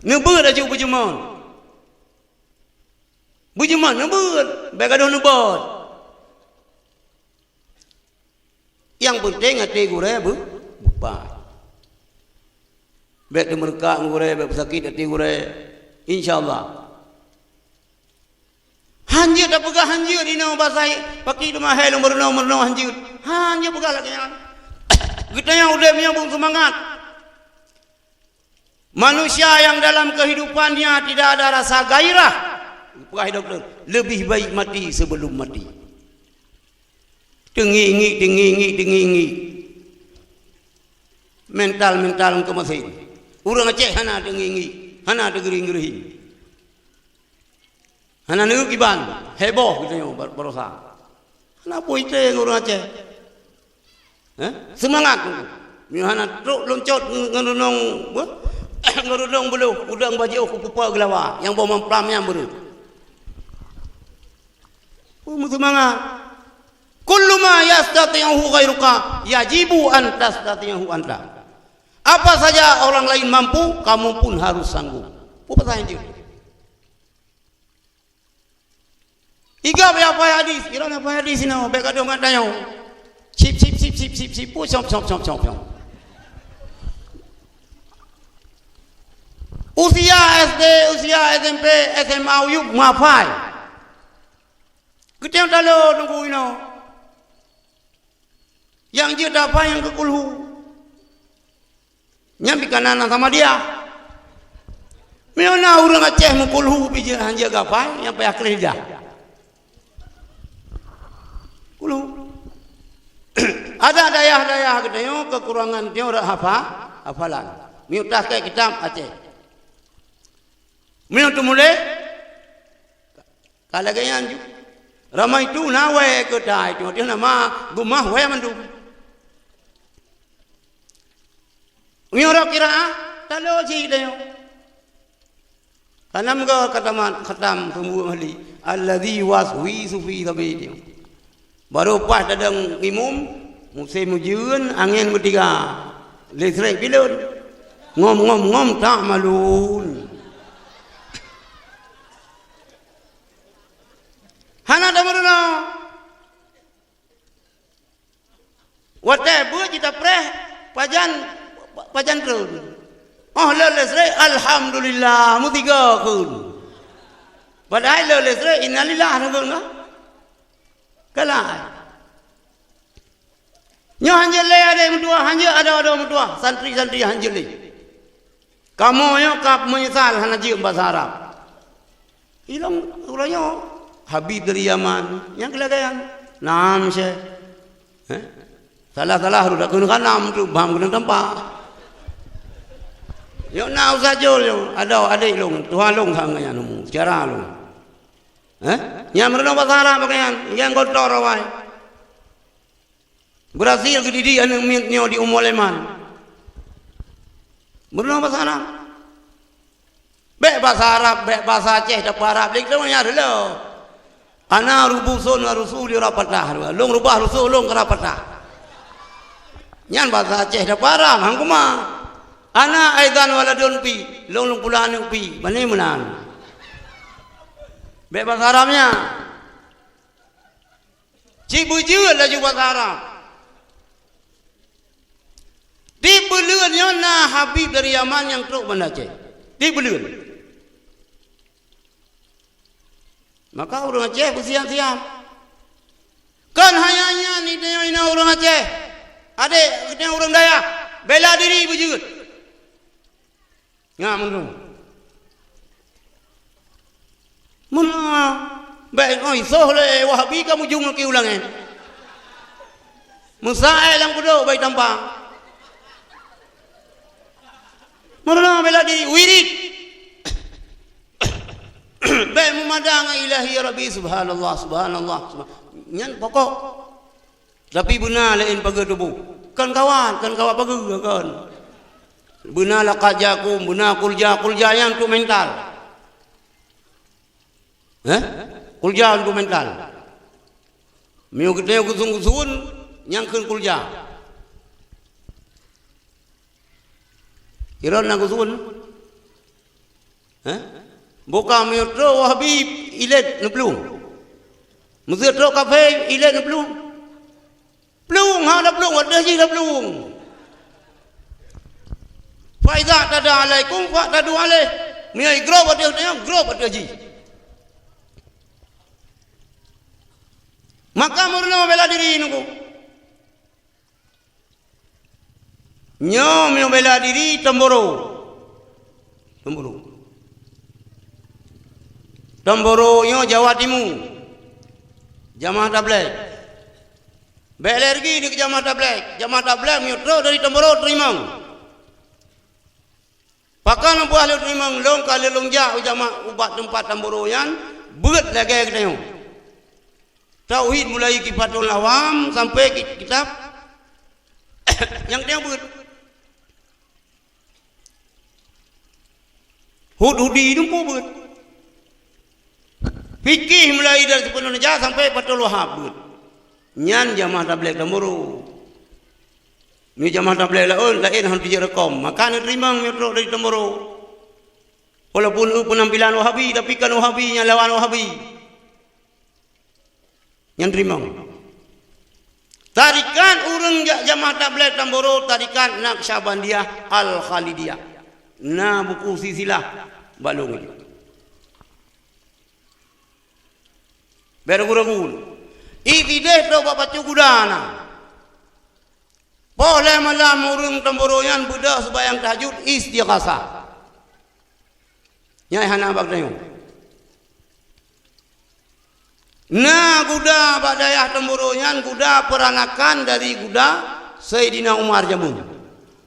Nebut aja berjemon. Berjemon nebut. Bagadoh nebut. Yang penting hati gure bupat. Baik dia mereka gure, baik sakit hati gure. InsyaAllah. Hanjir tak pegah hanjir di nama bahasa pakai rumah hai lumur hanjir. Hanjir pegah lagi yang. Kita yang udah menyambung semangat. Manusia yang dalam kehidupannya tidak ada rasa gairah. Pegah doktor, lebih baik mati sebelum mati. Dengi. Mental ke mesin. Urang Aceh hana dengi, hana degering-gering. Hana neu kiban, heboh gitu yo berusaha. Kenapa itu yang urang Aceh? Semangat. Hana truk loncot ngerunong belu, udang baju kupa gelawa yang bawa memplamnya beru. Semangat. Kullu ma yastati'uhu ghairuka yajibu an tastati'uhu anta. Apa saja orang lain mampu, kamu pun harus sanggup. Apa saja itu? Iga apa hadis? Kira apa hadis ini? Beka dong katanya. Sip. Chop. Usia SD, usia SMP, SMA, uyuk mafai. Kita yang lalu nunggu ini. Yang dia dapat yang kekulhu. Nyambi kanan sama dia. Mina urang Aceh mukulhu bijil hanja gapai yang payah kerja. Kulhu. Ada dayah gedenya kekurangan dia orang hafalan. Miutah ke kitab Aceh. Mina tu mulai kalagayan ju. Ramai tu nawe ke dai tu dia nama gumah we mandu. Miora kira talo ji dayo. Kanam ga khatam tumbu ahli alladhi waswisu fi sabili. Baru pas dadang imum musim mujeun angin bertiga. Listrik bilun. Ngom tak malun. Hana damaruna. Wate bu kita preh pajan terus. Oh leles re alhamdulillah mu tiga kun. Padahal leles re innalillah kun ka. Kala. Nyo hanjel le ada mudua hanjel ada mudua santri hanjel le. Kamu yo kap menyesal hana jium bahasa Arab. Ilang ulanyo Habib dari Yaman yang kelagayan. Nam Syekh. Salah rudak kan nam tu bam kena tempat. Yo nau sajol yo ada adik long Tuhan long hangnya nemu secara long. Yang merenung bahasa Arab pakaian yang kotor awai. Berhasil kedidi anu mietnyo di Umuleman. Merenung bahasa Arab. Bek bahasa Arab, bek bahasa Aceh dak Arab dik tu nya dulu. Ana rubusun wa rusuli rapatah. Long rubah rusul long rapatah. Nyan bahasa Aceh dak Arab hang kumah. Ana aidan waladun pi, long pulaan pi, bani menan. Be bahasa Arabnya. Cibujul laju bahasa Arab. Dibeleun nyona Habib dari Yaman yang truk banda Aceh. Dibeleun. Maka orang Aceh bersiap-siap. Kan hayanya ni dia orang Aceh. Adik kita orang Dayak bela diri bujut. Ngam menung. Mana baik oi soh le Wahabi kamu jung ke ulangan. Musail yang kudo baik tampang. Mana bela diri wirid. Baik memandang ilahi ya Rabbi subhanallah. Nyan pokok. Tapi benar lain pagar tubuh. Kan kawan pagar kan. Benar laqad jakum, benar kulja yang tu mental. Kulja tu mental. Miu gede kusung-kusun yang kun kulja. Iron na kusun. Bukan metro Wahabi ilet na plung. Metro kafe ilet na plung. Plung ha na plung ada ji na plung. Fa idza tada alaikum fa tadu alaih. Miai grob ada tanya grob ada ji. Maka murna bela diri nunggu. Nyo bela diri Temboro. Temboro yo Jawa Timur. Jamaah Tabligh. Belergi di Jamaah Tabligh. Jamaah Tabligh metro dari Temboro terimang. Pakan buah lu terimang long kali longjak jamaah ubat tempat Temboro yan beut lagi kita. Tauhid mulai kifatul awam sampai kitab yang dia beut. Hud-hudi itu beut. Fikih mulai dari Ibnu Najah sampai Fathul Wahhab. Nyan jamaah tabligh Temboro. Ni jamaah tabligh lain hang direkom. Maka ni terima metro dari Temboro. Walaupun penampilan Wahabi tapi kan Wahabinya lawan Wahabi. Yang terima. Tarikan urang jamaah tabligh Temboro tarikan Naqsyabandiyah Al-Khalidiyah. Na buku silsilah balung itu. Bergurau-gurau. Iti deh tu bapak cukudana. Boleh malam urung Temboroyan budak sebayang tahajud istighasah. Nyai hana bagdayo. Nah kuda badayah Temboroyan kuda peranakan dari kuda Sayyidina Umar Jamun.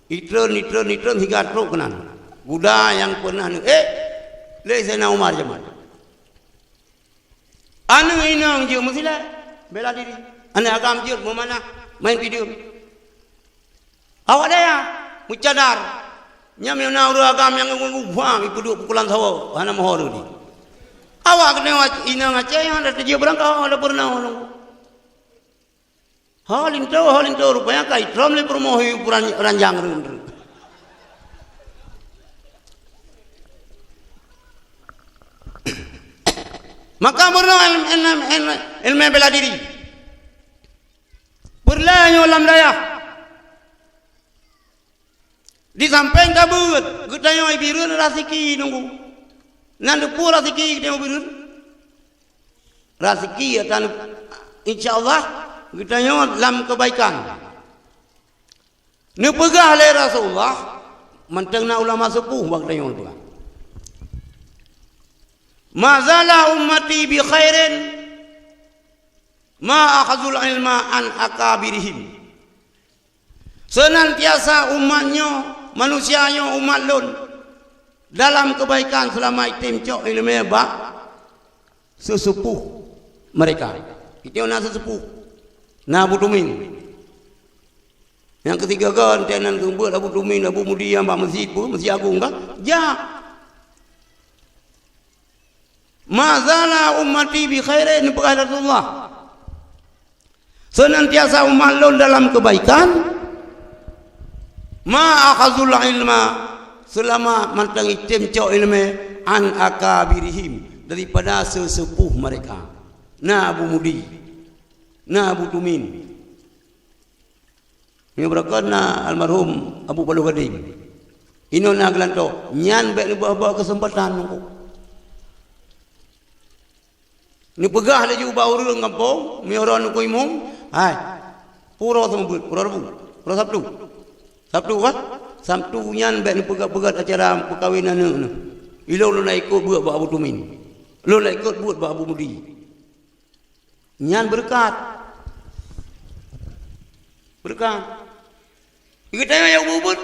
Itron hingga truk kenan. Kuda yang pernah Sayyidina Umar Jamun. Anu inang je mestilah bela diri. Anu agam je mana main video. Awak daya mucadar. Nyam yang nauru agam yang ngubah ikut pukulan sawo hana mohor di. Awak kena inang aceh yang ada dia berangkau ada pernah orang. Halin tahu rupanya kai trom le promohi ranjang run. Maka ilmu bela diri. Berlayu alam daya. Di samping kabut, getayo ibirun rasiki nunggu. Nandu pura rasiki kita ibirun. Rasiki akan insyaallah getayo dalam kebaikan. Ni pegah le Rasulullah mentengna ulama sepuh waktu yang pegah. Mazala ummati bi khairin ma akhazul ilma an akabirihim. Senantiasa umatnya, manusianya umat lun dalam kebaikan selama itim cok ilmu bak sesepuh mereka. Kita nak sesepuh. Na Abu Tumin. Yang ketiga kan tenan kembut Abu Tumin, Abu Mudi yang bak masjid pun, masjid agung kan? Ja. Mazala ummati bi khairin kepada Rasulullah. Senantiasa umat lun dalam kebaikan. Ma akhazul ilma selama mantang itim cok ilmu an akabirihim daripada sesepuh mereka. Na Abu Mudi, na Abu Tumin. Ini berkana almarhum Abu Balu Gadim. Ino na gelanto nyan bek bawa kesempatan aku. Ni pegah le ju bau urang kampung, mi orang ku imum. Hai. Puro sambut, puro Sabtu. Sabtu kan? Sabtu nyan bek ni pegah-pegah acara perkahwinan ni. Ilo lu nak ikut buat Abu Tumin. Lu nak ikut buat Abu Mudi. Nyan berkat. Berkat. Kita yang bubut.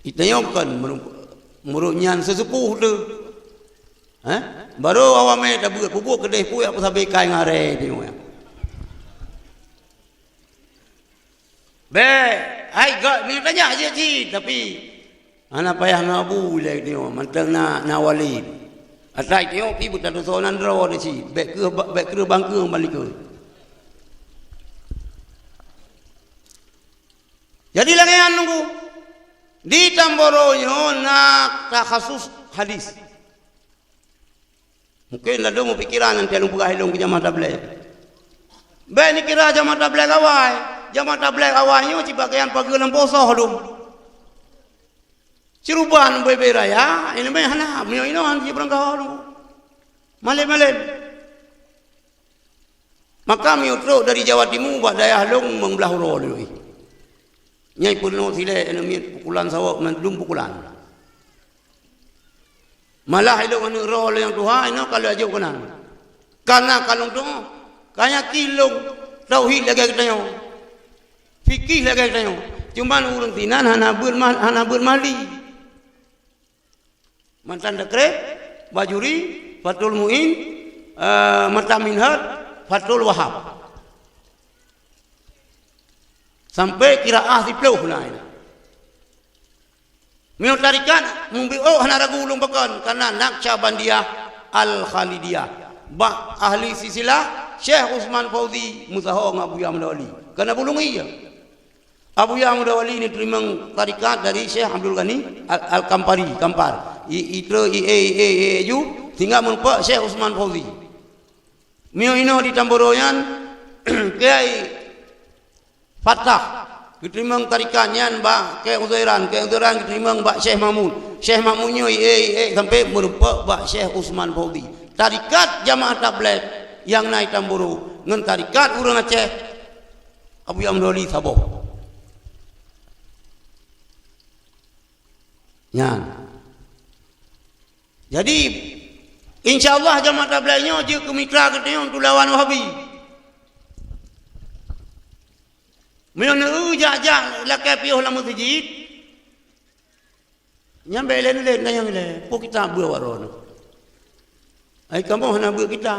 Kita yang kan meruk nyan sesepuh tu. Baru awam dah buat pupuk kedai pun apa sampai kai ngare tengok ya. Hai gak ni tanya aja ci tapi ana payah ngabu lek tengok mantang na wali. Atai tengok pi buta dosonan ro ni ci bek ke bangkeung balik ke. Jadi langean nunggu. Di Tamboronyo nak takhasus hadis. Mungkin lah dong pikiran nanti alung pegah hilung ke jamaah tabligh. Baik ni kira jamaah tabligh awal. Jamaah tabligh awalnya cibagian pagi lemposoh dong. Ciruban beraya, ini meh hana, mio ino han ci berangkau dong. Malem-malem. Maka mio tro dari Jawa Timur buat daya long membelah rol ni. Nyai pun no sile enemi pukulan sawak mendung pukulan. Malah ilung anu rol yang Tuhan ino kalau aja kanan. Karena kalau tu kaya kilong tauhid lagi kita yo. Fikih lagi kita yo. Cuma urang tinan hana bermali. Mantan dekret, bajuri, Fatul Muin, Mata Minhad, Fatul Wahab. Sampai kiraah di peluh lain. Mio tarikan, mumbi'o hana ragu ulung bakon. Karena Naqsyabandiyah Al-Khalidiyah. Ba ahli sisilah, Syekh Usman Fauzi, Muzaho Abu Yah Mudawali. Karena bulung iya. Abu Yah Mudawali ini terima tarikat dari Syekh Abdul Ghani Al-Kampari, Kampar. Itu ju tinggal menpak Syekh Usman Fauzi. Mio ino di Tamboroyan Kiai Fatah diterima tarikannya Mbak Kiai Uzairan diterima Mbak Syekh Mahmud. Syekh Mahmudnya sampai merupak Mbak Syekh Usman Fauzi. Tarikat jamaah tabligh yang naik Tamboro dengan tarikat urang Aceh Abu Yah Mudawali Saboh. Nyan. Jadi insyaallah jamaah tablighnya je ke mitra kita untuk lawan Wahabi. Menyana jak lakai piuh la masjid. Nyambe len yang le, po kita buat waron. Ai kamu hana buat kita.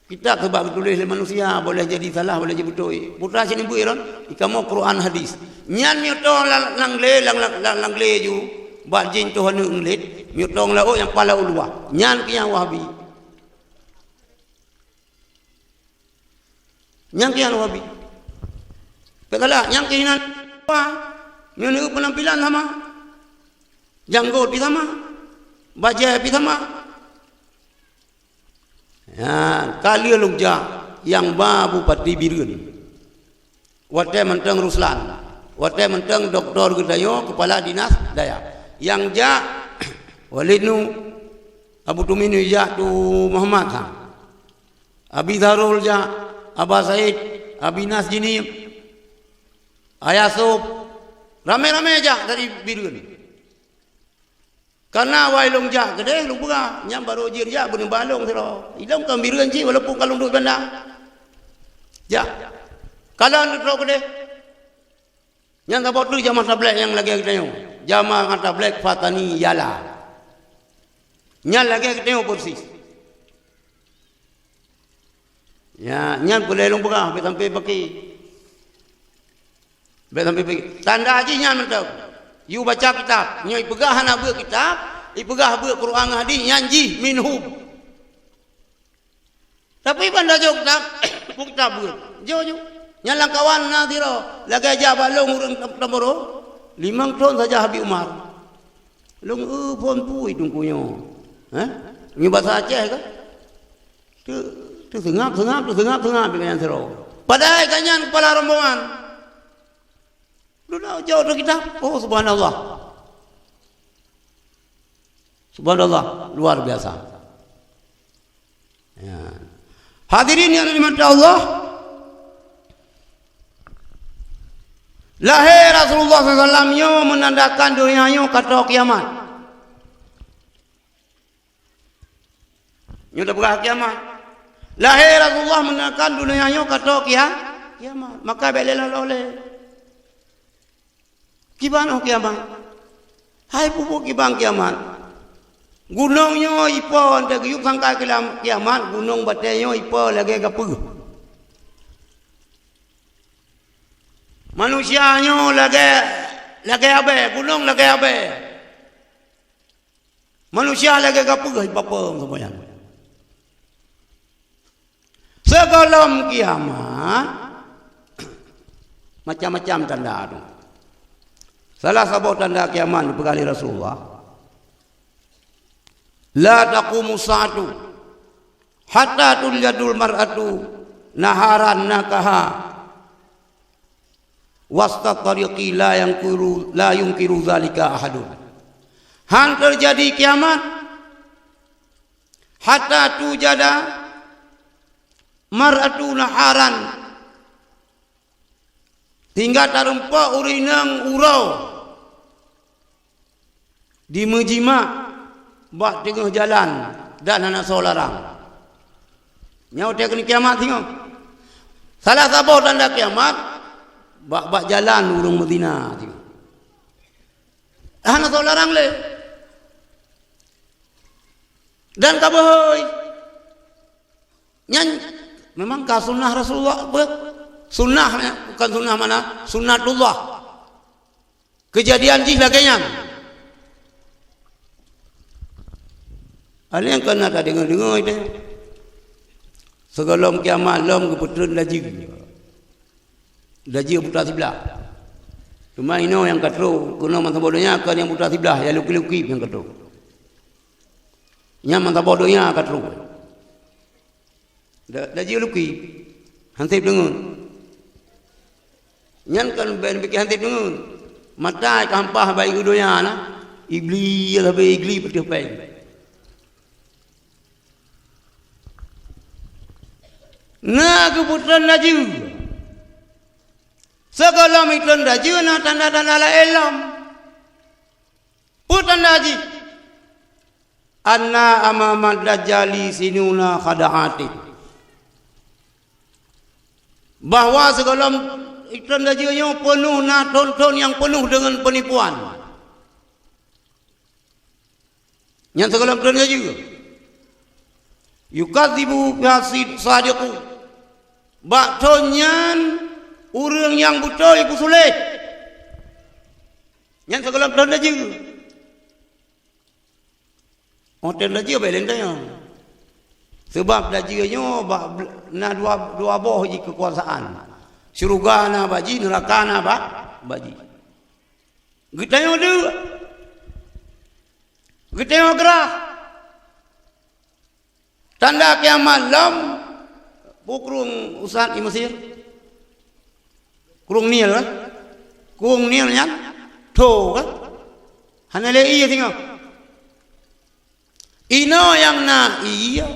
Kita sebab tulis manusia boleh jadi salah boleh jadi betul. Putra sini buat ron, kamu Quran hadis. Nyan mioto lang le ju. Bak jin Tuhan nglit, miutong lao yang pala ulwa. Nyan kian Wahabi. Nyan kian Wahabi. Kekala yang kian apa? Miunu penampilan sama. Janggut pi sama. Baju pi sama. Ya, kali lugja yang babu pati birun. Wate menteng Ruslan. Wate menteng doktor gedayo kepala dinas daya. Yang ja Walidnu Abu Tuminu ja tu Muhammad ha. Abi Darul ja Aba Said Abi Nas Jini Ayasub rame-rame ja dari Birun. Karena wailung ja gede lu buka nyam baru jir ja bening balong siro. Idong kan Birun ji walaupun kalung duit benda. Ja. Kalau lu gede. Yang tak tu jamaah tabligh yang lagi kita yo. Jamaah tabligh Fatani Yala. Nyal lagi kita yo persis. Ya, nyal boleh long buka sampai pakai. Sampai pakai. Tanda haji nyal mentau. You baca kitab, nyoy pegah hana buat kitab, ipegah buat Quran hadis nyanji minhum. Tapi benda jok tak kitab buat. Jo. Nyalang kawan nadiro lagi aja balong urang Tamboro 5 ton saja Habib Umar. Long pon pui tungkunya. Ni bahasa Aceh ke? Tu sengap dengan sero. Padahal kanyan kepala rombongan. Dulu jauh dari kita. Oh subhanallah. Subhanallah, luar biasa. Ya. Hadirin yang dirahmati Allah. Lahir Rasulullah SAW menandakan dunia kata kiamat. Ini dah berah kiamat. Lahir Rasulullah menandakan dunia kata kiamat. Maka belilah oleh. Kibano kiamat. Hai pupuk kibang kiamat. Gunungnya ipo ante yuk sangka kiamat. Gunung batenya ipo lagi gapuh. Manusianya lagi abe, gunung lagi abe. Manusia lagi gapuh bapa semuanya. Sebelum kiamat macam-macam tanda tu. Salah satu tanda kiamat dipekali Rasulullah. La taqumu sa'atu hatta tuljadul mar'atu naharan nakaha wasta tariqi la yungkiru zalika ahadun. Han terjadi kiamat hatta tujada mar'atu naharan, tinggal tarumpa urinang urau di mejima buat tengah jalan dan anak solarang. Nyau dia kena kiamat tengok. Salah satu tanda kiamat bak jalan urung Madinah tengok. Anak solarang le. Dan kabahoi. Nyan memang ka sunnah Rasulullah apa? Sunnahnya bukan sunnah mana? Sunnatullah. Kejadian jih laganya. Ada yang kena tak dengar itu. Segalom kiamat lom keputusan lagi. Lagi putra sebelah. Cuma ini yang katro, kuna mantap bodohnya kan yang putra sebelah, yang luki-luki yang katro. Yang mantap bodohnya katro. Lagi luki, hantip dengun. Yang kan ben bikin hantip dengun. Mata kampah bayi gudonya na, iblis lebih iblis betul baik. Nah keputusan laju segala mitun laju na tanda-tanda la elam putan laju anna amamad dajjali sinuna khada'ati, bahwa segala mitun laju yang penuh na tonton yang penuh dengan penipuan. Yang segala mitun laju yukadzibu bihasid sadiqu, baktonyan urang yang betul ibu sulit. Yang segala tanda juga. Hotel lagi apa lentanya? Sebab lajinya na dua boh ji kekuasaan. Syurga na baji, neraka na baji. Gitanya ada. Gitanya gerah. Tanda kiamat lam bukrung usan di Mesir. Kurung Nil kan? Kurung Nil nyan. Tuh kan? Hanya le iya tengok. Ino yang na iya.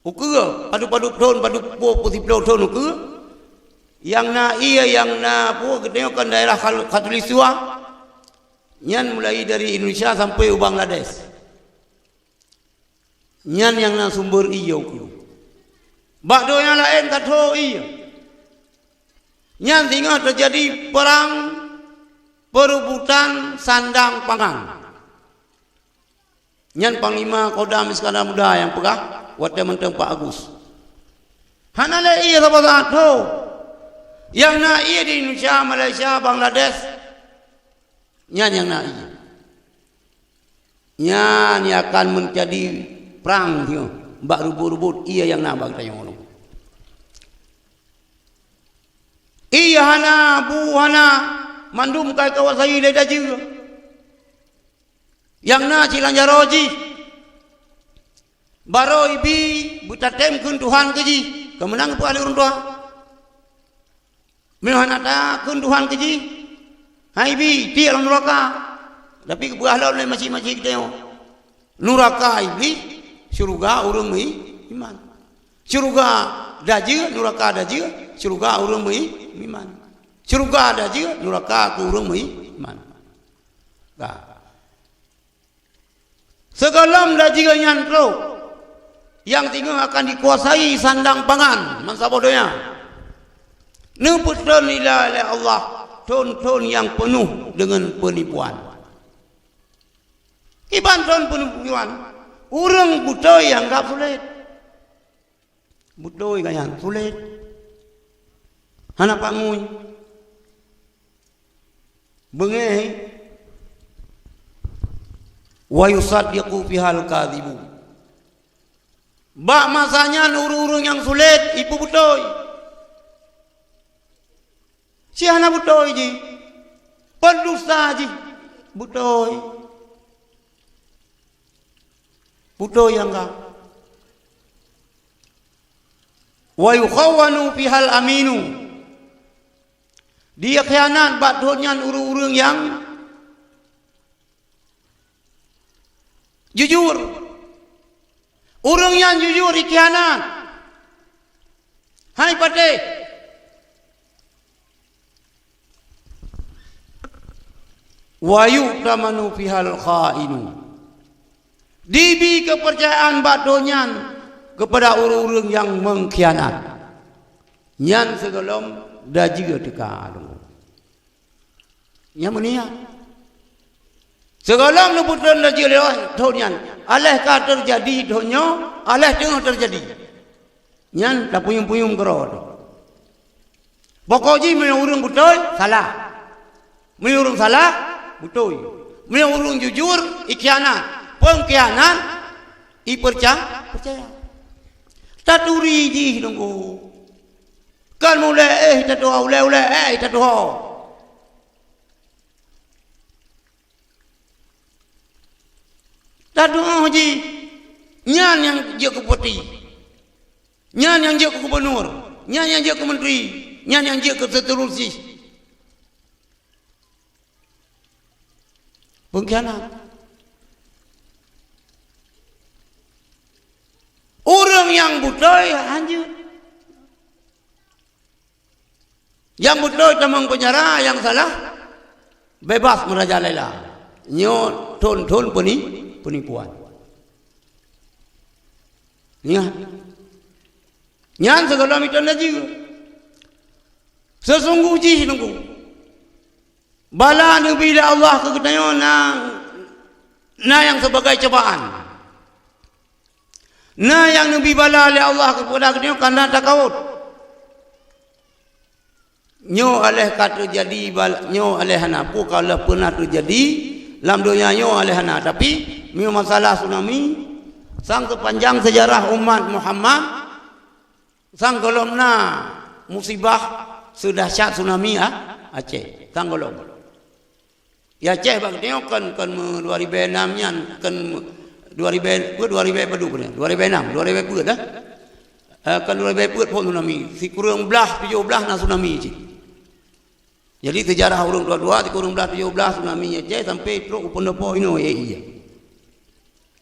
Ukur padu ton padu putih ton ukur. Yang na iya yang na pu tengokkan daerah Khatulistiwa. Nyan mulai dari Indonesia sampai Bangladesh. Nyan yang na sumber iya ukur. Bakdo yang lain kata iya. Nyan tinggal terjadi perang perebutan sandang pangan. Nyan Panglima Kodam Iskandar Muda yang pegah waktu menteng Pak Agus. Hana le iya apa satu. Yang na iya di Indonesia, Malaysia, Bangladesh. Nyan yang na iya. Nyan yang akan menjadi perang dia. Mbak rubut-rubut iya yang nak bagi tanya orang. Iya hana bu hana mandum kai kawasai leda juga. Yang na cilanja roji. Baro ibi butatem kun Tuhan keji. Kemenang pu ali urang tua. Mehana ta kun Tuhan keji. Hai bi ti alam neraka. Tapi kebuah lawan masih-masih kita. Neraka iblis. Syurga urang iman. Syurga daje neraka daje, syurga urang iman. Syurga daje neraka urang iman. Nah. Segala daje nyantro yang tinggal akan dikuasai sandang pangan mangsa bodohnya. Neputran ila Allah ton-ton yang penuh dengan penipuan. Iban ton penipuan. Urang butoy anggap sulit. Butoy kayan sulit. Hana panguy. Bengeh. Wa yusaddiqu fihal kadhibu. Bak masanya urung-urung yang sulit ibu butoy. Si hana butoy ji. pendusta ji butoi yang ka wa yukhawanu fihal aminu dia khianat bathodnya urang-urang yang jujur urang yang jujur dikhianat hai pate wa yu'tamanu fihal khainu dibi kepercayaan bathodnya kepada urang-urang yang mengkhianat nyan segelom dah juga dekat yang meniat segelom lebutan dah juga thonyan aleh ka terjadi thonyo aleh tengah terjadi nyan tak puyung-puyung kerod pokoknya menurung betul salah menurung salah betul menurung jujur ikhianat pengkhianat percaya taturi ji nunggu kan mulai tatuh ulai tatuh tatuh ji nyan yang je kepoti nyan yang je ke gubernur nyan yang je ke menteri nyan yang je ke seterusnya pengkhianat orang yang butai hancur yang butai tamang penjara yang salah bebas merajalela nyo ton penipuan nyan segala macam juga sesungguhnya nunggu bala nu bila Allah keketayon na yang sebagai cobaan na yang nabi bala oleh Allah kepada kita karena takut nyo aleh kata jadi nyo aleh hana pu kalau pernah terjadi dalam dunia nyo aleh hana tapi mio masalah tsunami sang sepanjang sejarah umat Muhammad sang golongna musibah sedahsyat tsunami Aceh sang golong ya Aceh bang tengok kan 2006 nya kan 2000 pedu punya 2006 2000 dah kan 2000 pun tsunami si kurang belah 17 na tsunami je jadi sejarah urang dua si kurang belah 17 tsunami je sampai teruk pendepo ino iya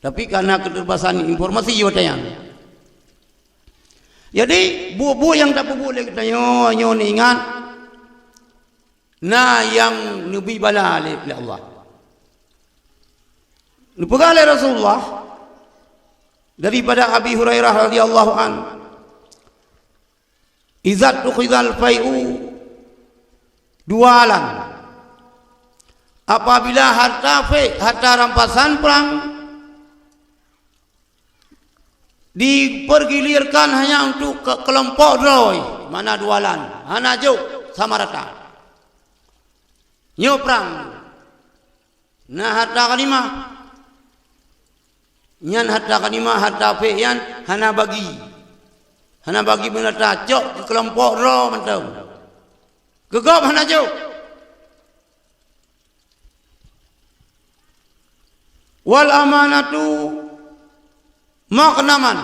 tapi karena keterbatasan informasi yo tayang jadi buah-buah yang tak boleh kita nyo ni ingat na yang nabi bala oleh Allah dipegang oleh Rasulullah daripada Abi Hurairah radhiyallahu an izat tukhizal fai'u dualan apabila harta rampasan perang dipergilirkan hanya untuk kelompok roy mana dualan hana juk sama rata nyo perang nah harta kalimah nyan harta kanima harta feyan hana bagi menata cok kelompok ro mantau gegap hana jauh wal amanatu maqnaman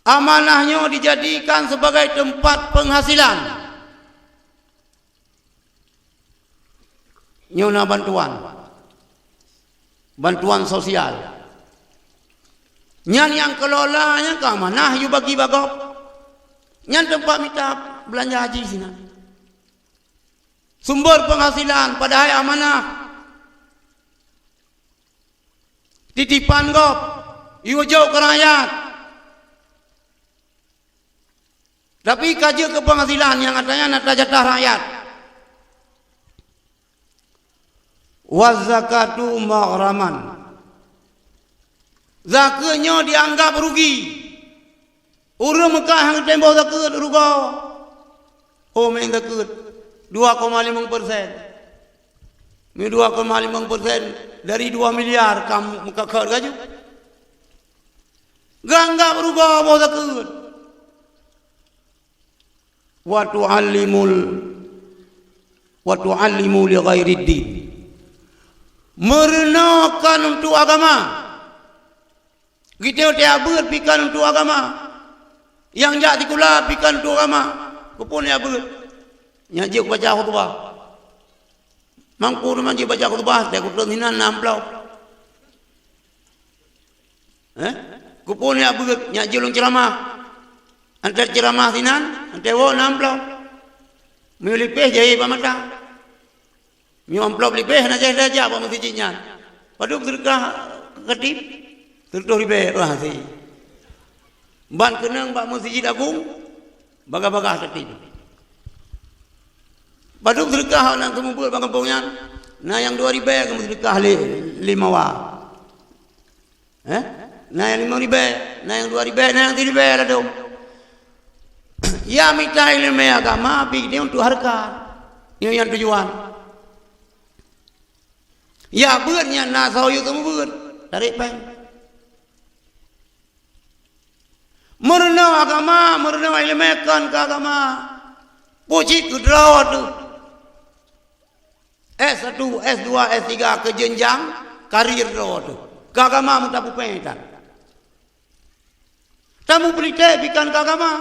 amanahnya dijadikan sebagai tempat penghasilan nyona bantuan sosial nyan yang kelolanya ke mana you bagi bagop nyan tempat minta belanja haji sini sumber penghasilan padahal amanah titipan gop you jauh ke rakyat tapi kaji ke penghasilan yang katanya nata jatah rakyat wazakatu maghraman zakatnya dianggap rugi orang Mekah yang tembok zakat rugi main zakat 2,5% ini 2,5% dari 2 miliar kamu kakak gaju ganggap rugi mau zakat wa wa tu'allimu li ghairid din. Merenakan untuk agama. Kita tiap beut pikan untuk agama. Yang jak dikula pikan untuk agama. Kupun ya beut. Nyaji baca khutbah. Mangku manji baca khutbah, saya kutun hinan 60. Kupun ya beut nyaji ulun ceramah. Antar ceramah sinan, antar wo 60. Milipeh jai pamata. Mi amplop lipeh na jai saja apa mesti jinyan. Paduk terkah ketip. Tertuh ribe wah si. Ban kenang bak masjid agung. Baga-baga ketip. Paduk terkah nang kemumpul bang kampungnya. Na yang 2 ribe ke terkah 5 wa. Na yang 5 ribe, na yang 2 ribe, na yang 3 ribe lah dong. Ya minta ilmu agama dia untuk harga. Ini yang tujuan. Ya beurnya nasau itu beur tarik peng. Merena agama, merena ilmu kan ke agama. Puji kudrawat tu. S1, S2, S3 ke jenjang karir rawat tu. Ke agama muta pupeng tak. Tamu pelite bikan ke agama.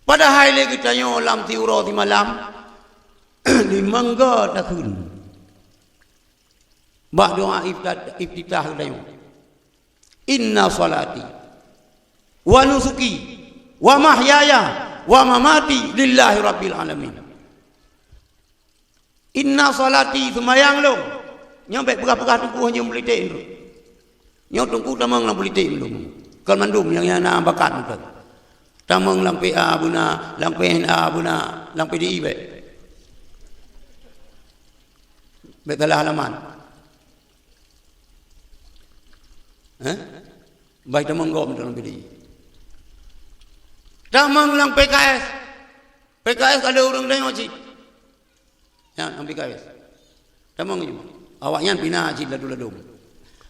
Padahal lagi tanya lam tiuro di malam di mangga takun. Bak doa iftitah dayu. Inna salati wa nusuki wa mahyaya wa mamati lillahi rabbil alamin. Inna salati semayang lo. Nyampe pegah-pegah tungku hanya pelite itu. Nyau tungku tamang lang pelite itu. Kal mandum yang yana bakat itu. Tamang lang PA buna, lang PNA buna, lang PDI be. Betalah halaman. Baik tamang gom dalam PDI. Tamang lang PKS. PKS ada orang dah wajib. Ya, lang PKS. Tamang ni. Awaknya pina haji ladu-ladu.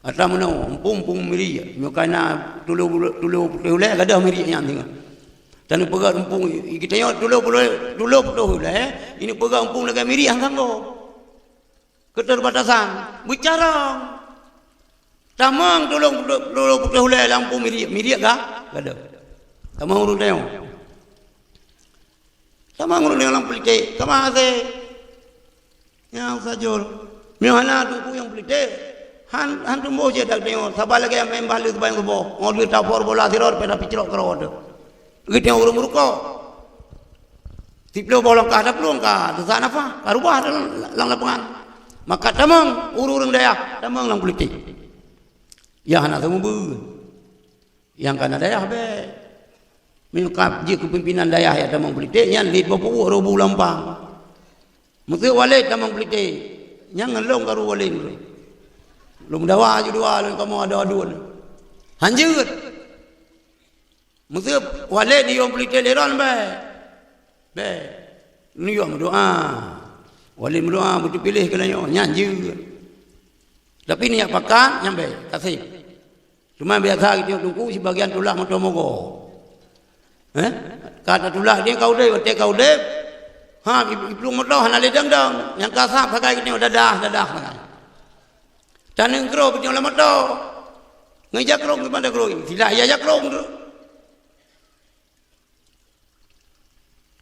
Atau mana empung miri. Mukana tulu leh gadah miri yang tinggal. Dan pegang empung kita tengok dulu lah. Ini pegang empung lagi miri yang sanggup. Keterbatasan bicara. Tamang dulu lah lampu miri gak ada. Tamang urut tengok. Tamang urut tengok lampu pelite. Kamase. Yang sajol. Miana tu yang pelite. Han tu mo je dak tengok. Sabar lagi yang main balik bayang tu bo. Ngor ta for bola sirot pada picrok kerod. Kita urung rukuk. Tiplo bolong ka ada pelung ka. Tu sana apa? Karubah lang lapangan. Maka tamang urung daya, tamang lang politik. Ya anak semua bu. Yang kana daya be. Minukap je kepimpinan daya ya tamang politik yang lead bapu robu lampang. Mesti wale tamang politik. Yang ngelong karu wale. Lum dawa ju dua lan kamu ada aduan. Hanjut. Mesti wale ni yang politik leran be. Ni yang doa. Wale berdoa betul pilih kelanya nyanyi. Tapi niat pakan nyampe kasih. Cuma biasa kita tunggu sebagian tulah motor mogo. Kata tulah dia kau deh, betul kau deh. Ibu motor hana ledang dang. Yang kasar pakai kita dadah pakai. Taneng kro betul lah motor. Ngejak kro gimana kro? Tidak ia jak kro tu.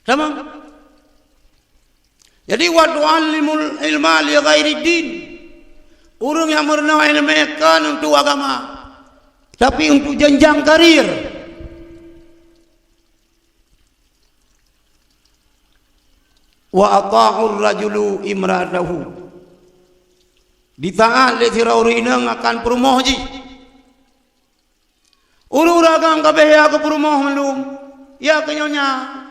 Sama. Jadi wa tu'allimul ilma li ghairi din. Orang yang merenau ilmu kan untuk agama. Tapi untuk jenjang karir. Wa ata'ur rajulu imratahu. Ditaat le siraurina akan perumoh ji. Uru ragam kabeh ya ke perumoh melum. Ya kenyonya.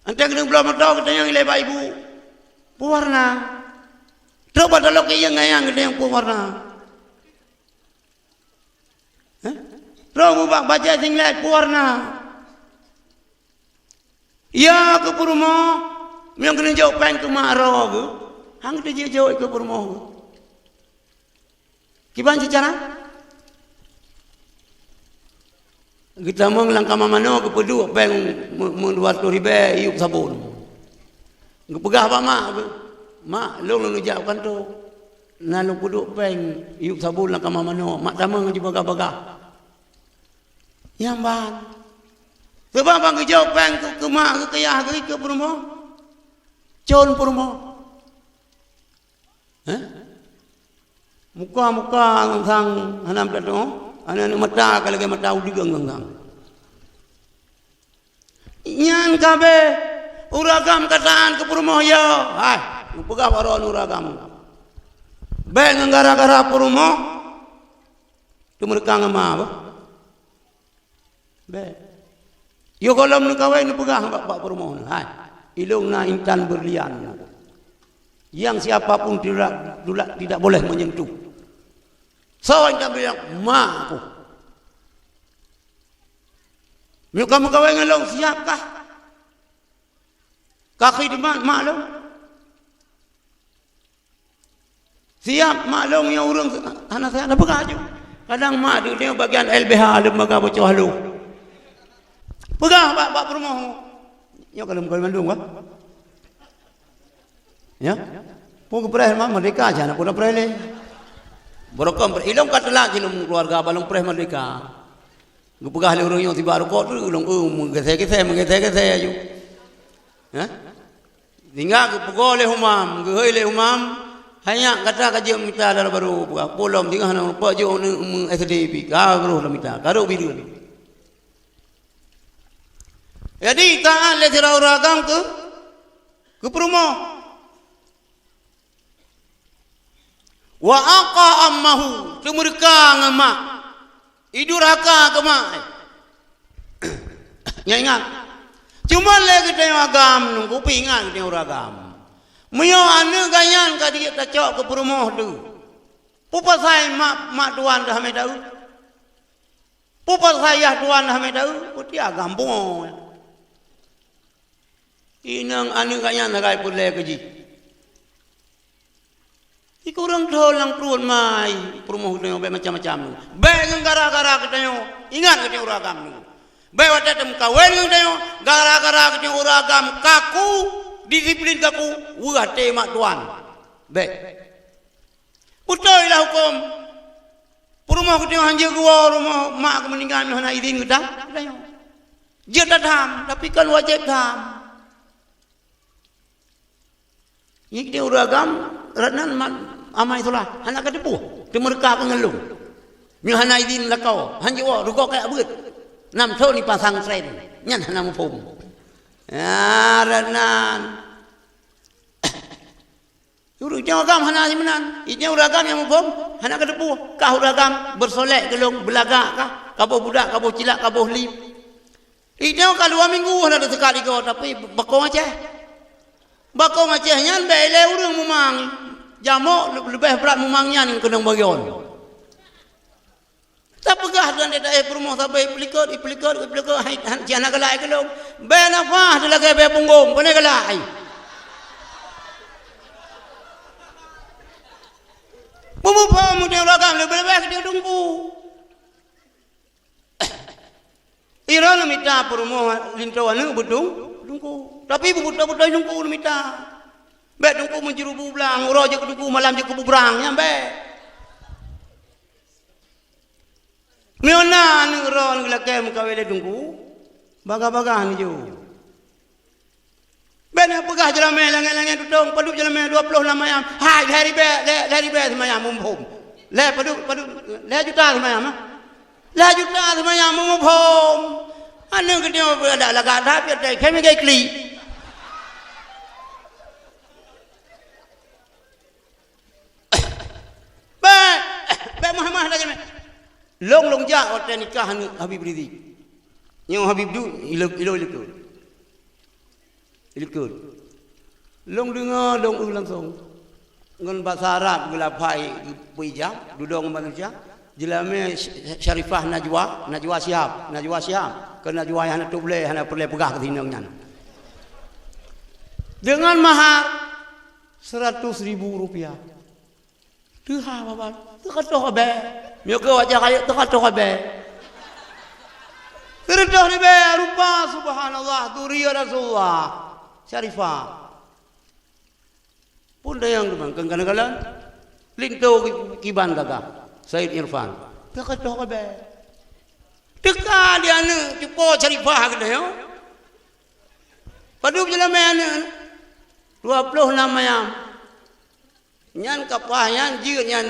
Ante kena belum tahu kita yang lebar ibu. Pewarna. Coba kalau ke yang ngayang kita yang pewarna. Terus baca singlet pewarna. Ya ke perumoh. Yang kena jauh pen ke marah ke. Hang kita jauh ke perumoh. Gimana cara? Kita menglang kama mano ke pedu peng menduat tu ribe iup sabun. Ngepegah apa mak long jauh kan tu. Nalung pedu peng iup sabun lang kama mano mak tamang di baga-baga. Yang ban. Sebab bang jauh peng ke mak ke kaya ke perumo. Con perumo. Muka sang hanam tu. Anak mata kalau ke mata udi ganggang. Nyan kabe uragam kataan ke perumoh ya. Hai, pegah waron uragam. Beng gara-gara perumoh. Tu mereka ngama apa? Be. Yo kalau nak kawin pegah pak perumoh. Hai, ilung na intan berlian. Yang siapapun tidak boleh menyentuh. Sawan kami bilang, mak aku. Myu kamu kawin ngelong siapkah? Kaki di mak long. Siap mak long yang urang anak saya ada begaju. Kadang mak dia bagian LBH lembaga bocah halu. Pegah pak perumoh. Yo kalau kau mandung kah? Ya. Pun kepereh mak merdeka aja nak pun pereh. Berokam ilong katelak ilong keluarga balong preh merdeka. Gepegah le urang yang tiba rokok tu ilong menggethe ayu. Ha? Tinggal gepego le humam, gehoi le humam, hanya kata kaji minta dalam baru polom tinggal hana rupa jo SDP. Ka baru minta, karo biru. Jadi taat le ragam ke perumoh. Wa aqa ammahu temurka ngama iduraka kema ingat cuma lagi tengok agam nunggu pingan tengok agam muyo anu ganyan ka dia ta cok ke perumoh tu pupa sai mak tuan dah me tahu pupa saya tuan dah me tahu putih agam pun inang anu ganyan nagai pulai keji Iku orang tolong perun mai perumoh kita macam-macam. Baik gara-gara kita ingat kita uragam. Baik waktu tem kawin kita gara-gara kita uragam kaku disiplin kaku urat mak tuan. Baik. Utailah hukum. Perumoh kita hanya gua rumah mak meninggal hana izin kita. Dia tak tham tapi kan wajib tham. Ini kita uragam ranan amai itulah anak kedepu tu mereka pengelung nyu hana idin lakau hanjo rugo kayak beut nam thau ni pasang tren nyan hana mupum ya ranan uru jawagam hana menan inya uragam yang mupum hana kedepu kah uragam bersolek gelung belaga kah kaboh budak kaboh cilak kaboh lim inya ka 2 minggu hana sekali kau tapi bakong Aceh nyan bele urang mumang jamok lebih berat mumangnya yang kena bagian. Tak pegah dan dia perumoh sampai iplikat hai jana galai kelong. Ben apa dia lagi be punggung kena galai. Bumpa mu dia uragam lebih dia tunggu. Irana minta perumoh lintawan bedung tunggu. Tapi buta-buta tunggu minta. Baik tunggu menjerubu belang, roja ke tunggu malam je ke bubrang nyampe. Miona ngeron gelake muka wele tunggu. Baga-baga ni jo. Ben pegah jelame langan-langan tutong, paduk jelame 26 mayam. Hai hari be semayam mumpum. Le paduk le juta semayam. Le juta semayam mumpum. Anu ke dia ada laga tapi ada kami gay kli. Mah lagi long ja hotel nikah Habib Rizik. Yang Habib du ilokut. Long dengar dong langsung. Ngan bahasa Arab gelapai pijam dudong manusia. Jelame Syarifah Najwa Syihab. Ke Najwa yang tu boleh hana perlu pegah ke tinangnya. Dengan mahar 100.000 rupiah. Tuha bapa. Tukatoh be. Mio ke wajah kaya tukatoh be. Terdah ni be rupa subhanallah duriya Rasulullah Syarifah. Pun dayang tu bang kadang-kadang linto kiban gagah Said Irfan. Dekat dah ke be. Dekat dia ni cupo Syarifah ke dia. Padu je lama ni 26 mayam. Nyan kapah nyan je nyan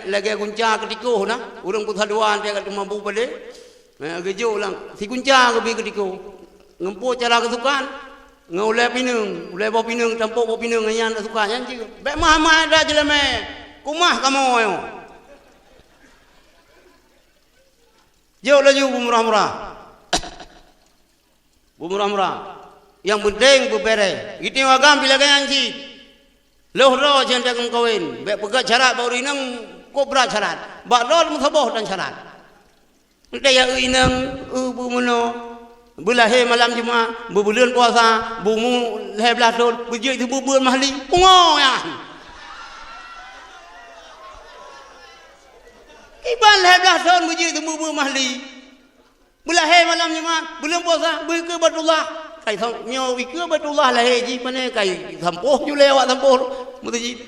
lagi kunca ketiko na. Urang pun saduan dia kat mampu balik. Gejo lang si kunca ke bi ketiko. Ngempo cara kesukaan. Ngulai pinung, ulai bawa pinung, tampuk bawa pinung nyan tak suka nyan je. Baik mah dah je lama. Kumah kamu yo. Jo laju murah-murah. Murah-murah. Yang penting berbere. Itu agam bila kan anji. Loh roh jangan tak kawin. Baik pegat syarat baru inang kobra syarat. Bak roh mutaboh dan syarat. Kita ya inang bu mono. Belahe malam Jumaat, berbulan puasa, bumu leher belah tahun, berjaya itu berbulan mahli. Pungo ya. Iban leher belah tahun berjaya itu berbulan mahli. Belahe malam Jumaat, bulan puasa, berke batullah. Kai thong nyo wike batullah leher ji mana kai sampoh ju lewat sampoh mutuji.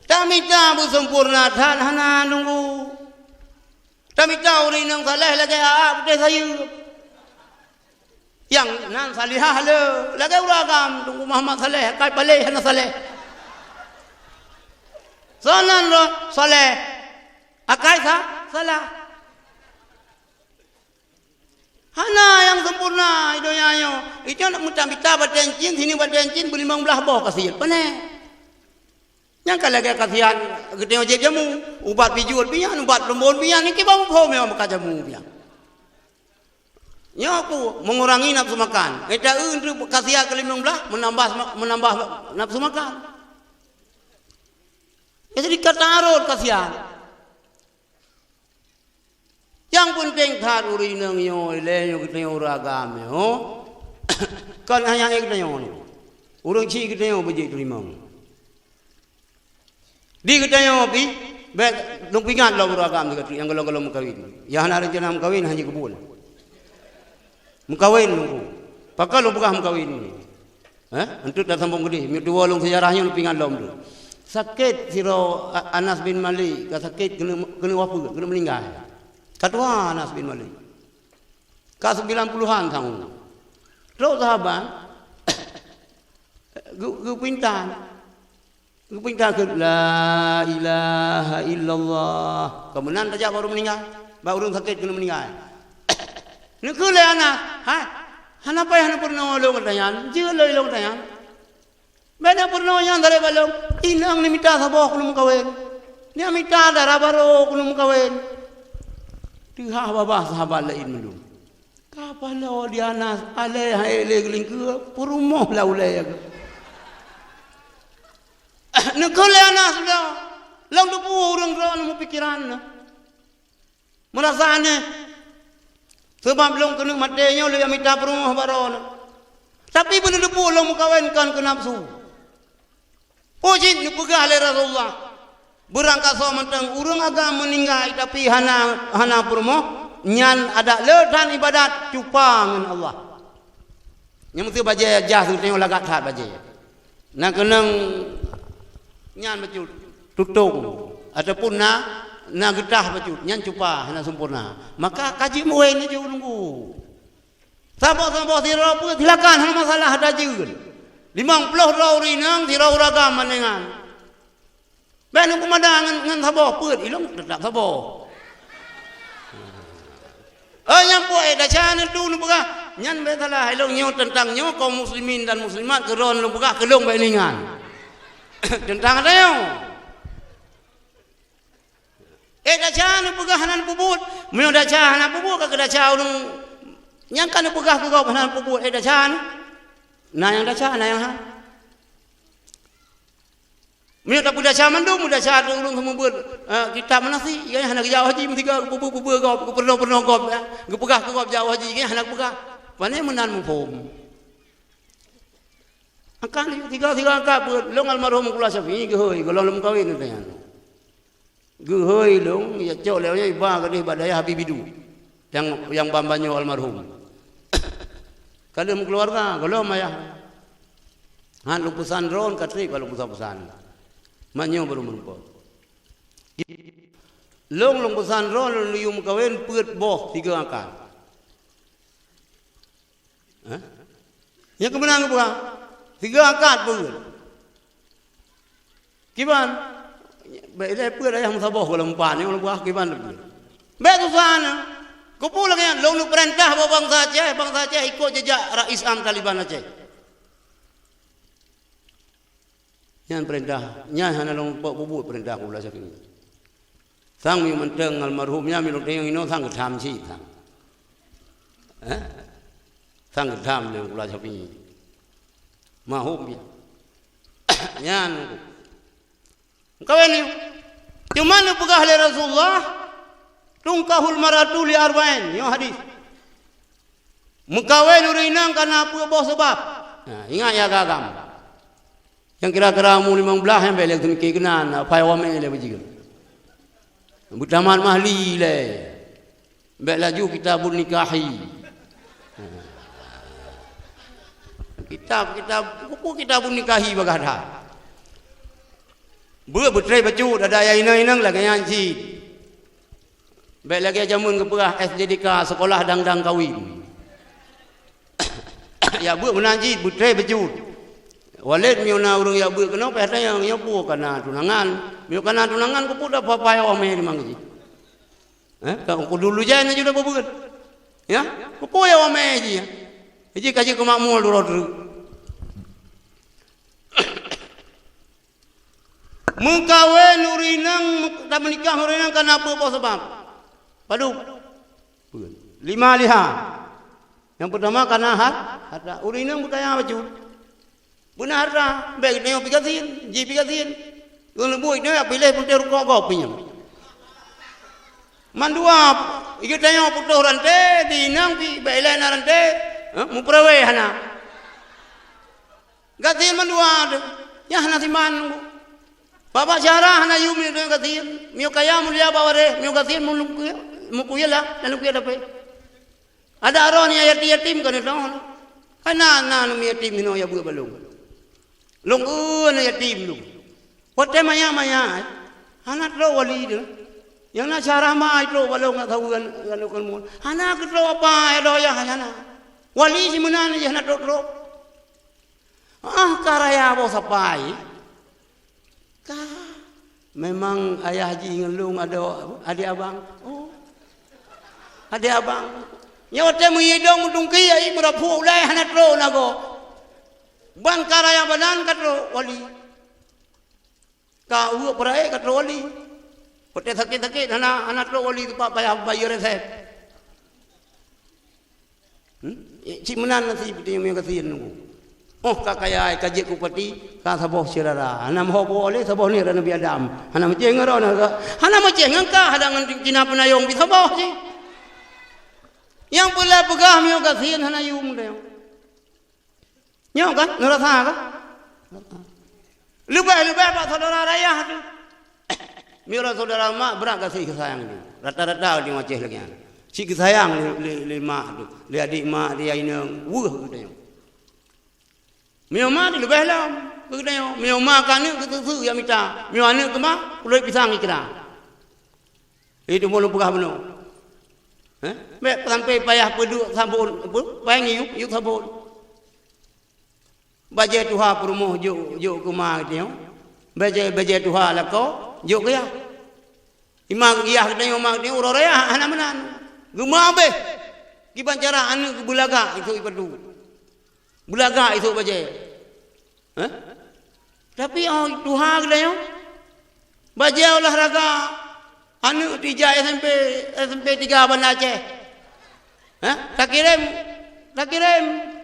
Tamita bu sempurna than hana nunggu. Kami tahu ni nang saleh lagi apa putih saya. Yang nan salihah le lagi uragam tunggu Muhammad Saleh kai balik hana saleh. Sonan lo saleh akai salah. Hana yang sempurna idonya yo. Itu nak mutamita batencin sini batencin beli 15 boh kasih. Pane. Yang kalau lagi kasihan gede aja jamu ubat bijul pian ubat lembon pian ni kita bawa memang bekas jamu pian. Nyaku mengurangi nafsu makan. Kita untuk kasihan ke 15 menambah nafsu makan. Jadi kata arut kasihan. Yang penting thar uri nang yo le yo kita yo ragam yo. Kan hanya kita yo ni. Urang ci kita yo beje terima. Di katanya pi, baik dong pingat lo beragam dekat yang kalau mukawin. Yang nak rencana mukawin hanya kebun. Mukawin nunggu. Pakal lo bukan mukawin ni. Untuk dah sambung gede. Dua long sejarahnya lo pingat lo tu. Sakit siro Anas bin Malik. Sakit kena apa? Kena meninggal. Katua Anas bin Malik. Ka 90-an tahun. Terus sahabat. Gu pintan. Kupinta ke la ilaha illallah. Kemudian saja baru meninggal. Baru sakit kena meninggal. Ni kule anak. Hana pa hana purno lo katayan. Jiga lo katayan. Bena purno yang dari balong. Ilang ni mita sabah kuno mukawin. Ni mita darah baru kuno mukawin. Tiha babah sahabat lain melu. Kapan lo dia anas ale hai le gelingku purumoh la ulai. Nekole anak sudah, lang tu orang orang mau pikiran, merasanya sebab belum kena matenya oleh yang minta perumah baron. Tapi benar tu orang mengkawinkan ke nafsu. Puji nupugah oleh Rasulullah. Berangkat sama tentang orang agama meninggal tapi hana perumah nyan ada letan ibadat cupang dengan Allah. Yang mesti baca jah tu tengok lagat hat baca. Nak kenang nyan bacut tutung ataupun na getah bacut nyan cupa hana sempurna maka kaji muai ni je nunggu sabar tira apa silakan hana masalah ada je 50 rauri nang tira uragam manengan ben kumadangan ngan sabar peut ilung tetap sabar yang puai dah chan tu nu begah nyan be salah ilung nyo tentang nyo kaum muslimin dan muslimat keron lu begah kelung bae lingan tentang dia. Dah cah nak pegah hanan pubut. Mio dah cah hanan pubut ke dah cah urang nyang kan pegah ke kau hanan pubut dah cah. Nah yang dah cah nah yang ha. Mio tak dah cah mandum dah cah urang semua buat kitab manasi ya hanan jauh haji mesti pubut kau pernah kau ke pegah ke kau jauh haji ke hanan pegah. Pane menan mufum. Akan tiga angkat long almarhum kula Syafi'i ke hoi golong lem kawin tu yan. Gehoi long ya cok lewanya iba kadih badaya Habibidu yang bambanyo almarhum. Kalau keluarga kalau maya han lupusan ron katri kalau pusan manyo baru merupa. Long pusan ron lium kawen peut boh 3 angkat. Yang kemenang apa? 3 angkat peut. Kiban baik dah peut ayam saboh kalau empan ni orang buah kiban tu. Baik tu sana. Kupu lagi yang long perintah bangsa Aceh ikut jejak Rais Am Taliban Aceh. Yang perintah, hana long buat perintah pula sekali. Sang mi menteng almarhumnya mi long tengok ino sang ketam si sang. Sang ketam le pula sekali. Mahum ya. Nyan. Kau ni, cuma lu pegah le Rasulullah, tungkahul maratu li arba'in, yo hadis. Mengkawin urinang karena apa boh sebab. Ingat ya gagam. Yang kira-kira mu 15 yang belak tu mikir kenan, apa yang wame le begitu. Butaman mahli le. Bek laju kitabun nikahi. Kitabun nikahi bagada. Betul betul ada yang inang lagi yang si. Baik lagi jamun ke perah SDDK sekolah dang kawin. Ya menanji betul. Walid miuna urung ya kenapa ada yang nyapu kana tunangan. Miu kana tunangan ku dah papaya ame di mangji. Kau dulu jangan juga bebukan. Ya, ku ya ame ji. Ji kaji ke makmul dulu. Mengkawin urinang tak menikah urinang karena apa sebab? Padu. 5 liha. Yang pertama karena harta. Urinang budaya baju. Benar harta. Baik dia pikasin, ji pikasin. Kalau buat dia pilih pun dia rokok pinjam. Mandua, ikut dia putus rantai, dinang pi bailai rantai. Muprawe hana. Gatin mandua. Ya hana siman. Bapa syarah na yumi tu kathir, miu kaya mulia baware, miu kathir mukuya lah, lalu kuya dapat. Ada aron yang yatim kan itu, ana yatim mino ya buat balung, lunggu na yatim lu. Wate maya, anak lo wali tu, yang na syarah mah itu balung nak tahu kan mu, anak itu apa ya doya anak, wali si mana ni anak lo. Karaya bos sapai. Memang ayah haji ngelung ada adik abang. Oh. Adik abang. Nyote muyidong mudungki ai murapu ulai hanatro nago. Ban karaya badan katro wali. Ka u perae katro wali. Pote sakit hanatro wali tu pak payah bayar resep. Cik menan nasi piti yang kasihan nunggu. Oh kakaya kajik kupati ka saboh sirara anam hobo ole saboh ni Nabi Adam anam jengero na anam jengeng ka hadangan tina penayong bi saboh ji yang pula pegah mio kasihan hana yum deu nyo kan ngerasa ka lubai pak saudara raya tu mio saudara mak berak kasih sayang ni rata-rata di maceh lagi si sayang li mak tu li adik mak dia ini wuh deu Mio mak di lebih lam, begitu. Mio mak kan ni ketusu yang minta. Mio anak tu mak pulai pisang ikra. Itu mulu pegah benar. Sampai payah peduk sabun, payah yuk sabun. Baca Tuhan perumuh juk kumah dia. Baca Tuhan lah kau juk kaya. Imang iya kita mak dia urang raya anak menan. Gemah be. Kiban cara anak bulaga itu ipadu. Bulaga itu baca. Tapi Tuhan kita yo. Baca olahraga. Anu tija SMP 3 Bandar Aceh. Tak kirim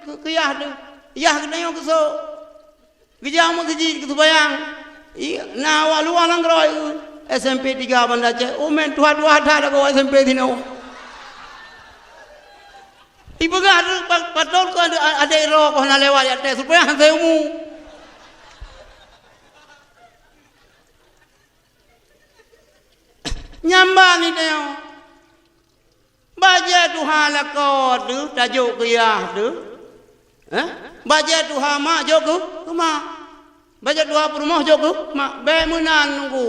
ke yah tu. Yah kita yo keso. Gejamu siji kesubayang. Na walu alang roy SMP 3 Bandar Aceh. Men Tuhan ada ko SMP dino. Ibu gak patol ko ada iro ko na lewat ya teh supaya hantemu. Nyamba ni teo. Baca Tuhan lakot tu, tajuk qiyah tu. Baca Tuhan mak jok ke mak. Baca Tuhan perumah jok ke mak. Baik menan nunggu.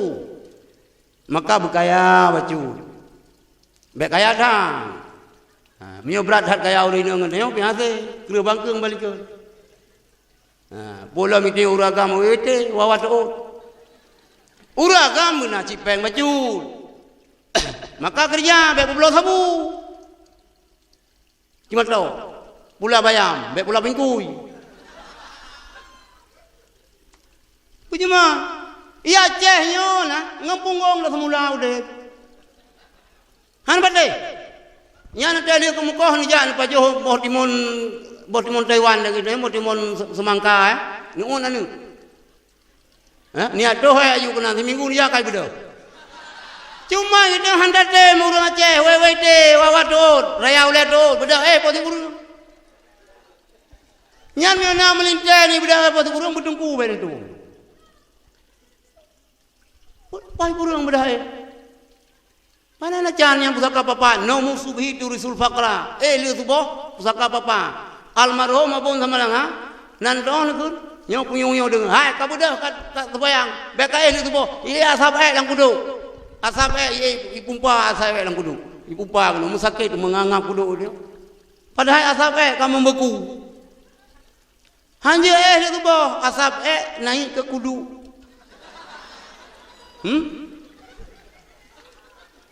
Maka berkaya baju. Baik kaya dah. Mio berat hat kaya uri nang teo biasa. Kira bangkeng balik ke. Bola miti uragam wete wawat tu. Uragam nak cipeng baju. Maka kerja baik pulau sabu. Cuma tahu. Pula bayam, baik pula bingkui. Cuma ia cehnya na ngempungong dah semula udah. Han badai. Nya nak dia ke Mekah ni jangan pajoh boh timun Taiwan lagi deh, boh timun semangka ni on anu. Ni adoh ayu kena seminggu ni ya kai bedo. Cuma kita hendak deh murung Aceh, wewe deh, wawat dot, raya ulet dot, bedah poti burung. Nyan na melintai ni bedah poti burung bedengku ben itu. Pai burung bedah mana nak can yang pusaka papa, no musuh itu risul fakra. Lihat tu boh pusaka papa. Almarhum abang sama lang ha. Nandon tu, nyok punyong dengan. Hai, kamu dah kat terbayang. Bekai lihat tu boh. Ia asap lang kudu. Asap ipumpa asap lang kudu. Ipumpa kudu musakit mengangap kudu dia. Padahal asap kamu beku. Hanya lihat tu boh asap naik ke kudu.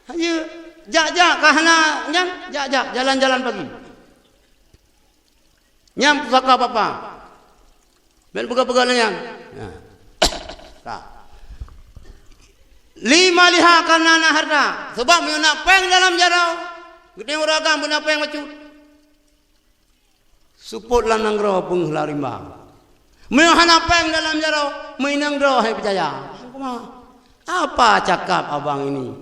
Hanya jak kahana nyam jak jalan-jalan pagi. Nyam pusaka papa. Ben pega-pega nyam. Tak. 5 liha karena harta. Sebab mu nak peng dalam jarau. Gede uragam mu nak peng macut. Suput lanang roh penghela rimba. Mu nak peng dalam jarau, mu inang roh hai percaya. Apa cakap abang ini?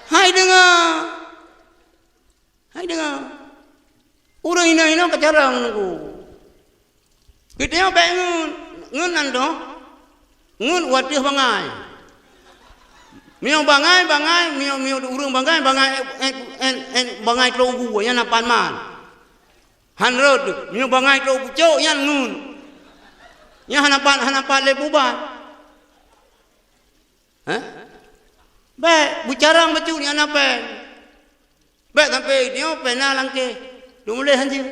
Hai dengar. Urang ina kecarang nunggu. Kita bangun ngun ando. Ngun wadih bangai. Mio bangai, mio urang bangai bangai trogu nya napan man. Hanrod mio bangai trogu cok yan ngun. Nya hanapan lebuban. Baik, bicara macam ni anak pen. Baik sampai dia pena langke. Dia mulai hanji.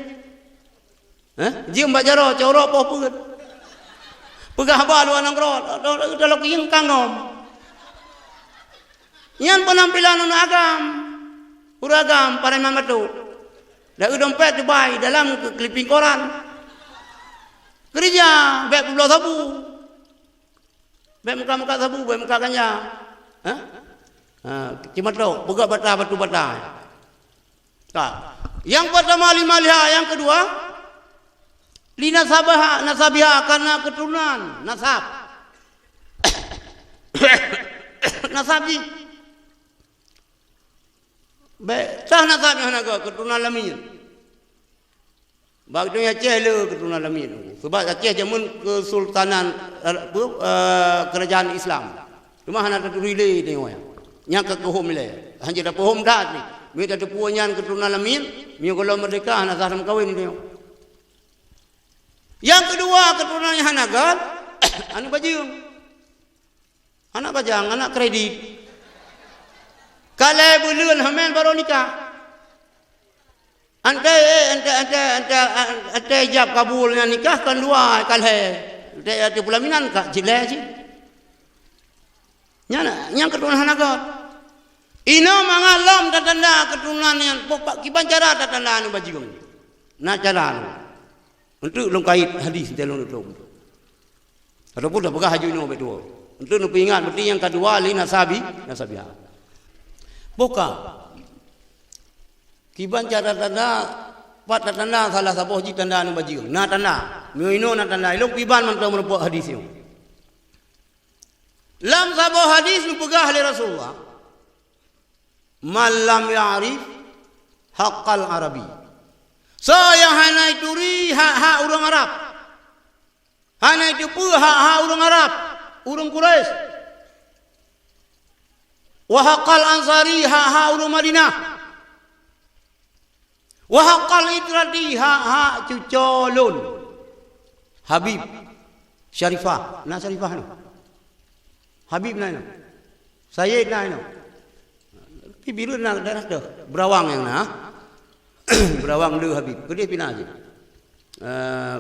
Dia bacara corok apa pun. Pegah ba lu anak rot. Dalam kiyeng kangom. Yang penampilan nu agam. Uragam para mamatu. Dah dompet dibai dalam clipping koran. Kerja baik pulau sabu. Baik muka sabu, baik muka ganja. Cuma tahu, buka batu bata. Tak. Yang pertama 5 liha, yang kedua nasabiha karena keturunan nasab. Nasabi. Baik, sah nasabnya naga keturunan lamin. Bagusnya Aceh le keturunan lamin. Sebab Aceh zaman kesultanan kerajaan Islam. Cuma hana terturile tengok. Nya ke kohom le. Hanya dah pohom dah ni. Mi dah puanyan keturunan lamin, mi kalau merdeka hana saham kawin tengok. Yang kedua keturunan hanagal, anu bajing. Anak bajang, anak kredit. Kalau bulan hamil baru nikah. Ante ijab kabulnya nikah kan dua kalau ante pelaminan kak jilai je. Yang keturunan hanagal. Ino mangalam tanda keturunan yang kiban cara tanda anu bajing. Nak cara untuk lengkait hadis dalam itu. Ataupun dah pegah haju ino betul. Untuk nu ingat berarti yang kedua li nasabiha. Buka. Kiban cara tanda pat tanda salah satu ji tanda anu bajing. Na tanda. Mu ino na tanda ilok kiban man tau merupakan hadis itu. Lam sabuh hadis nu pegah oleh Rasulullah. Malam ya'rif haqqal arabi. Saya hana ituri hak orang Arab. Hana itu hak orang Arab, orang Quraisy. Wa haqqal ansari ha ulu Madinah. Wa haqqal itradi ha cucolun. Habib Syarifah, nah Syarifah no. Habib nah no. Sayyid nah no. Biru nak darah dah. Berawang yang nah. Berawang lu Habib. Kedai pina je.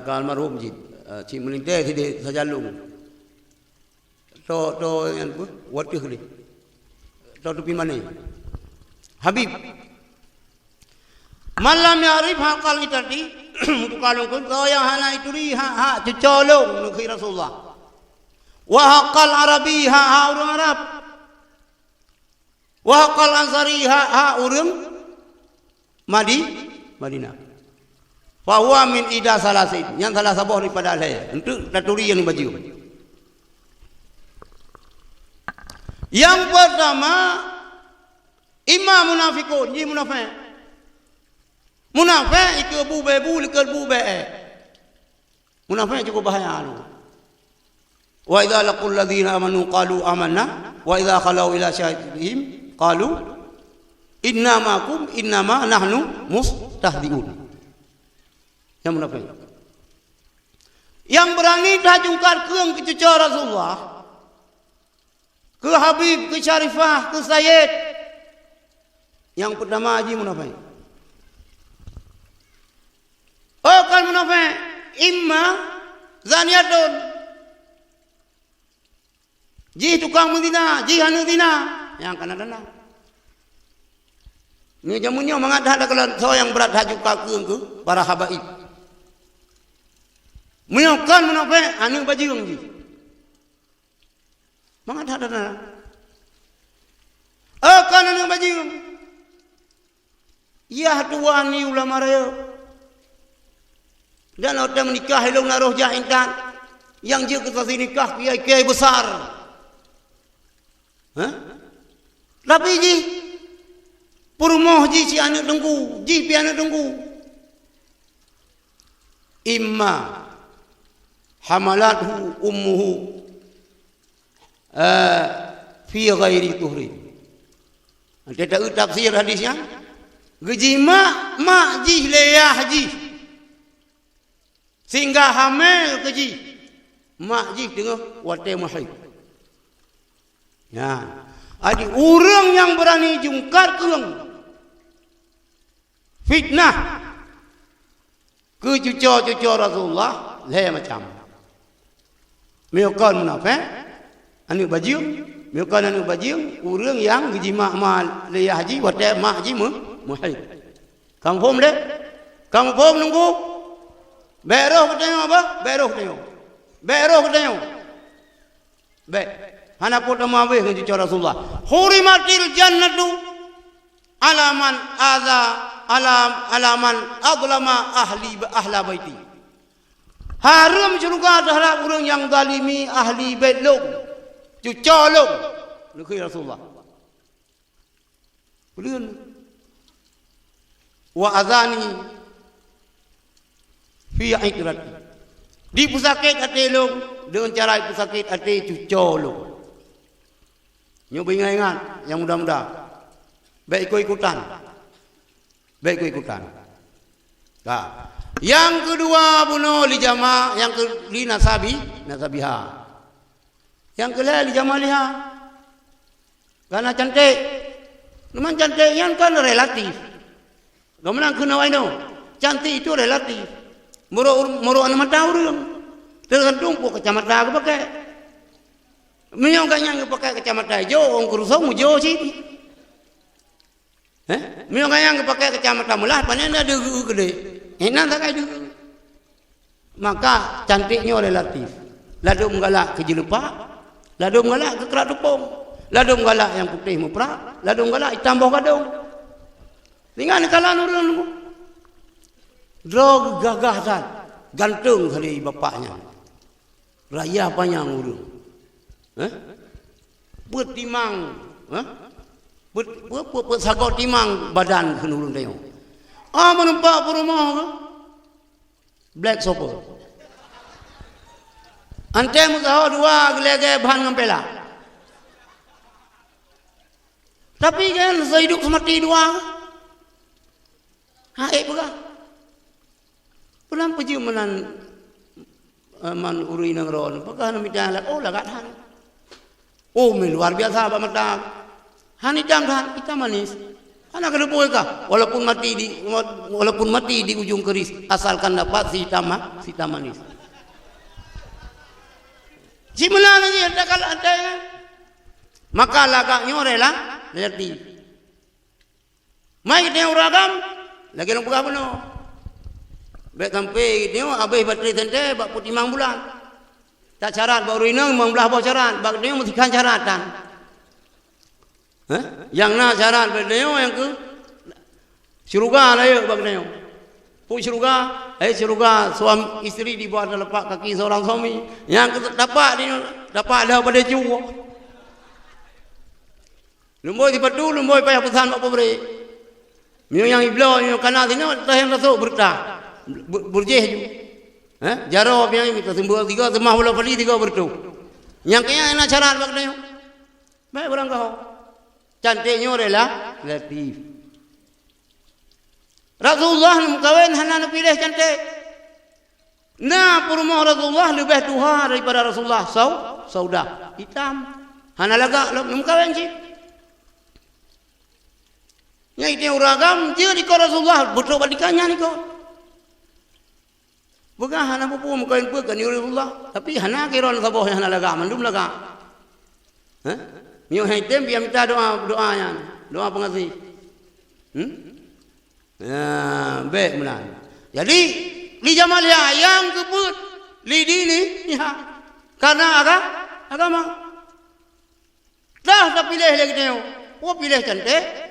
Ka almarhum je. Cik melintai dia sajalung. To yang apa? Waduh ni. To pi mana? Habib. Malam yarif haqal itadi. Untuk kalung kun kau yang hana itu ri ha cucolong nuki Rasulullah. Wa haqal arabi ha orang Arab. Wa haqqal ansari ha urang Madinah. Fa huwa min ida salasin, yang salah sabah daripada saya. Untuk taturi yang baju. Yang pertama imam munafiqun, ni munafik. Munafik ikut bu likal bu be. Munafik cukup bahaya tu. Wa idza laqul ladzina amanu qalu amanna wa idza khalau ila syahidihim qalu innama nahnu mustahdiun. Yang munafik. Yang berani dah jungkar keung ke cucu Rasulullah, ke Habib, ke Syarifah, ke Sayyid. Yang pertama haji munafik. Oh kan munafik. Imma zaniyatun. Ji tukang mendina, ji hanu dina. Yang kena dana. Ni jamunya mengadah ada kalau yang berat haju kakung ke para habaib. Menyokan munafik anu baju ji. Mengadah ada dana. Akan anu baju. Ya tuan ni ulama raya. Dan orang menikah hilung naruh jahitan. Yang je kita nikah kiai besar. Tapi ji purmoh ji si anak tunggu, ji pi anak tunggu. Imma hamalathu ummuhu fi ghairi tuhri. Ada tak tafsir hadisnya? Gaji mak ji leyah ji. Sehingga hamil gaji mak ji tengah wate mahid. Ya. Ada orang yang berani jungkar keung fitnah ke cucu Rasulullah lain macam. Mereka munafik, anu baju, mereka anu baju, orang yang gaji mak leyah haji, wadah mak haji muhid. Kamu faham deh? Kamu faham nunggu? Beroh ketemu apa? Beroh ketemu. Baik. Hana pun mawih dengan cucu Rasulullah. Hurimatil jannatu alaman alaman adlama ahla baiti. Haram syurga terhadap orang yang zalimi ahli bait lu. Cucu lu. Nuki Rasulullah. Kemudian wa azani fi aitrati. Di pusakit ate lu dengan cara pusakit ate cucu lu. Nyoba ingat yang muda-muda. Baik ikut-ikutan. Nah. Yang kedua bunuh li jama', yang li nasabiha. Yang kedua li jamaliha. Karena cantik. Memang cantik yang kan relatif. Gamanang kena waino. Cantik itu relatif. Muru anu mata urang. Tergantung po kacamata aku pakai. Menyong kanyang pakai kacamata hijau, orang kurusong hijau sih. Menyong kanyang pakai kacamata mulah, panen ada gede. Enak tak ada. Maka cantiknya relatif. Ladum galak ke jelepak, ladum galak ke kerak tepung, ladum galak yang putih muprak, ladum galak hitam bawah kadung. Tinggal kalah nurun. Drog gagah san, gantung kali bapaknya. Raya panjang urung. Bertimang, bersagau timang badan kenurun tayong. Menumpak perumah ke? Black sopa. Ante musaho dua gelege bahan ngampela. Tapi kan sehidup semati dua. Haik pegah. Pulang pergi menan man uri nang ron. Pegah nak minta alat. Oh lagat han. Oh luar biasa apa mata. Han hitam han, hitam manis. Anak kena boleh kah? Walaupun mati di ujung keris, asalkan dapat si hitam manis. Si mana lagi ada kalau ada. Maka lagaknya rela lerti. Mai dia uragam lagi orang pegah penuh. Baik sampai dia habis bateri tente bak putih 5 bulan. Tak syarat baru ini membelah bau syarat, bak dia mesti kan syaratan. Yang nak syarat bak dia yang ke syurga lah ya bak dia. Pu syurga suami isteri dibuat lepak kaki seorang suami. Yang dapat dah pada jiwa. Lumboi dipadu, lumboi payah pesan apa beri. Mio yang iblo, mio kana sini dah yang masuk berta. Burjeh ju. Jaro yang itu sembuh 3 semah bola pali 3 bertu. Yang kaya enak cara bak dia. Baik orang kau. Cantiknya rela latif. Rasulullah mengkawin hana pilih cantik. Nah, purmo Rasulullah lebih tuha daripada Rasulullah saudah hitam. Hana laga mengkawin sih. Yang itu uragam dia di Rasulullah betul balikannya ni kau. Bukan hana pupu mengkawin pun kan Rasulullah, tapi hana kiron sabah yang hana laga mandum laga. Mio hitam dia minta doanya, doa pengasih. Baik menang. Jadi li Jamalia yang kebut li dini ya. Karena agama. Dah pilih lagi dia. Oh pilih cantik.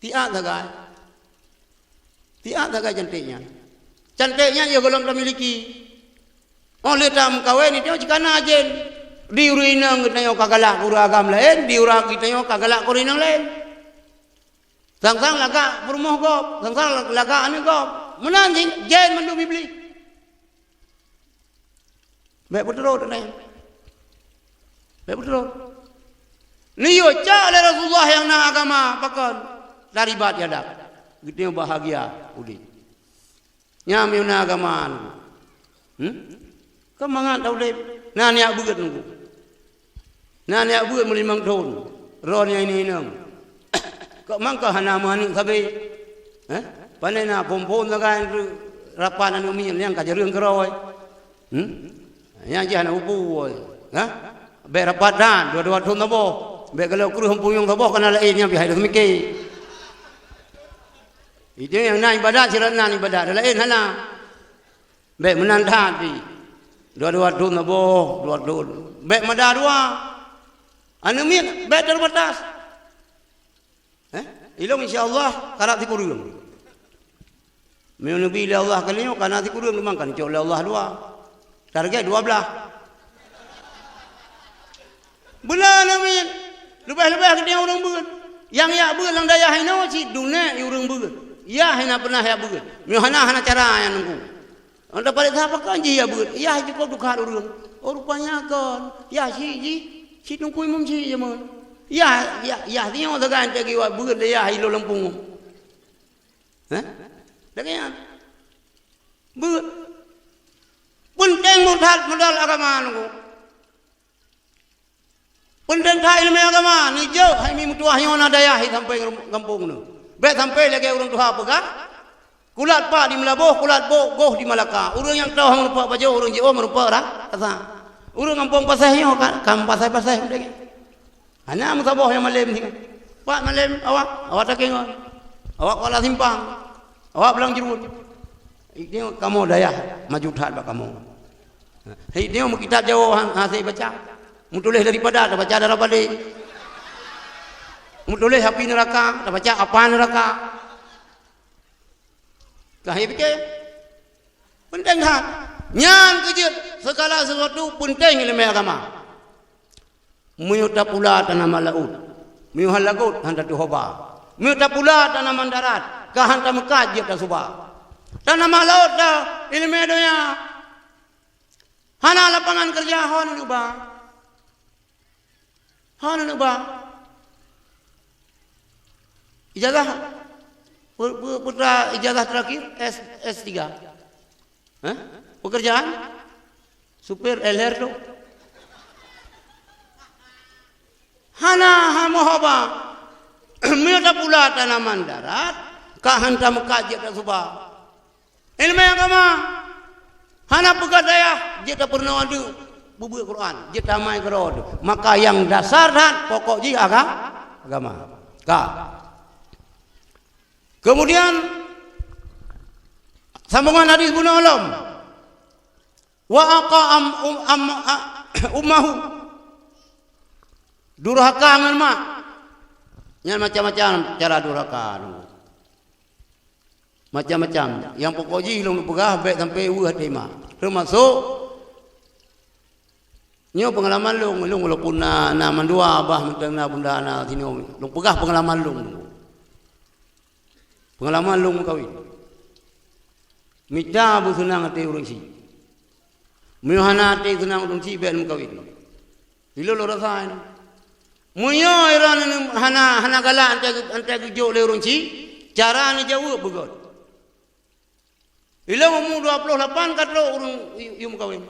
Tiak dagai cantiknya. Cantiknya dia golong tak miliki. Oleh tam kawin itu jika najen diurinang kita yo kagalak uragam lain, diurag kita yo kagalak urinang lain. Sang-sang laga berumuh gop, sang-sang laga ane gop. Menanjing jen mendu bibli. Baik betul dah. Baik betul. Liyo cak oleh Rasulullah yang nak agama pakon. Dari bat ya dak. Gitu bahagia udi. Nyam yuna agamaan. Kemangan tau deh. Nani abuget nunggu. Nani abuget melimang tahun. Ronnya ini nang. Kok mangka hana manu sabi. Panai na pompon lagan rapan anu min yang kajarung keroy. Yang jana upu. Be rapat dan dua-dua tahun tabo. Be kalau kru humpuyung tabo kana lainnya bihai semiki. Itu yang nak ibadat sirat nak ibadat lain hala. Baik menandat di. Dua-dua tahun nabo, 2 tahun. Baik madadua. Anu min baik terbatas. Ilmu insya-Allah karat dikurung. Menubi Allah kalinya kana dikurung memang kan insya Allah 2. Target 12. Bulan amin. Lebih-lebih dia orang beut. Yang ya beut lang daya haino si dunia orang beut. Ya hina pernah ya beut. Hana cara yang nunggu. Anda pada apa kan ya beut. Ya cukup dukar urang. Oh rupanya kan. Ya si nunggu imam si zaman. Ya dia orang ganti kiwa beut ya hilo lempung. Dengan beut. Penting modal agama nunggu. Penting ilmu agama ni jauh hai mi mutuah yang ada ya sampai kampung nu. Bet sampai lagi orang tua pegah. Kulat pak di Melaboh, kulat goh di Malaka. Orang yang tahu hang lupa baju, orang Jawa merupa dah. Asa. Orang kampung pasahnya kan pasai udah. Hanya musabah yang malam ni. Pak malam awak tak kengon. Awak kala simpang. Awak belang jerut. Ini kamu daya maju tat bak kamu. Hei dia mu kitab Jawa hang baca. Mu tulis daripada baca daripada. Tulis api neraka, dah baca apa neraka. Kahai fikir. Penting tak? Nyan kejut segala sesuatu penting ilmu agama. Muyuta pula tanah malaut. Muyuhal lagut handa tuhoba. Muyuta pula tanah mandarat. Kahanta Mekah je tak subah. Tanah malaut dah ilmu dunia. Hana lapangan kerja hana ubah. Hana ubah. Ijazah putra ijazah terakhir S3. Hah? Pekerjaan supir LR tu. Hana hamohaba. Mira pula tanaman darat, kahantam kajet subah. Ilmu agama. Hana pegadaya, jeta pernah ada bubu Quran, jeta mai kerod. Maka yang dasar dan pokok ji agama. Kemudian sambungan hadis Ibnu Alam. Wa aqam ummahu. Durhaka ngan mak. Yang macam-macam cara durhaka. Macam-macam. Yang pokok ji long pegah baik sampai uah tema. Termasuk nyo pengalaman long walaupun na mandua abah mentang na bunda na sini long pegah pengalaman long. Pengalaman long kawin. Mita bu senang ate urang si. Miohana ate senang urang si ben kawin. Bilo lo rasain. Muyo iran hana gala ante jo le urang si, cara ni jauh begot. Ilo mu 28 katlo urang yum kawin.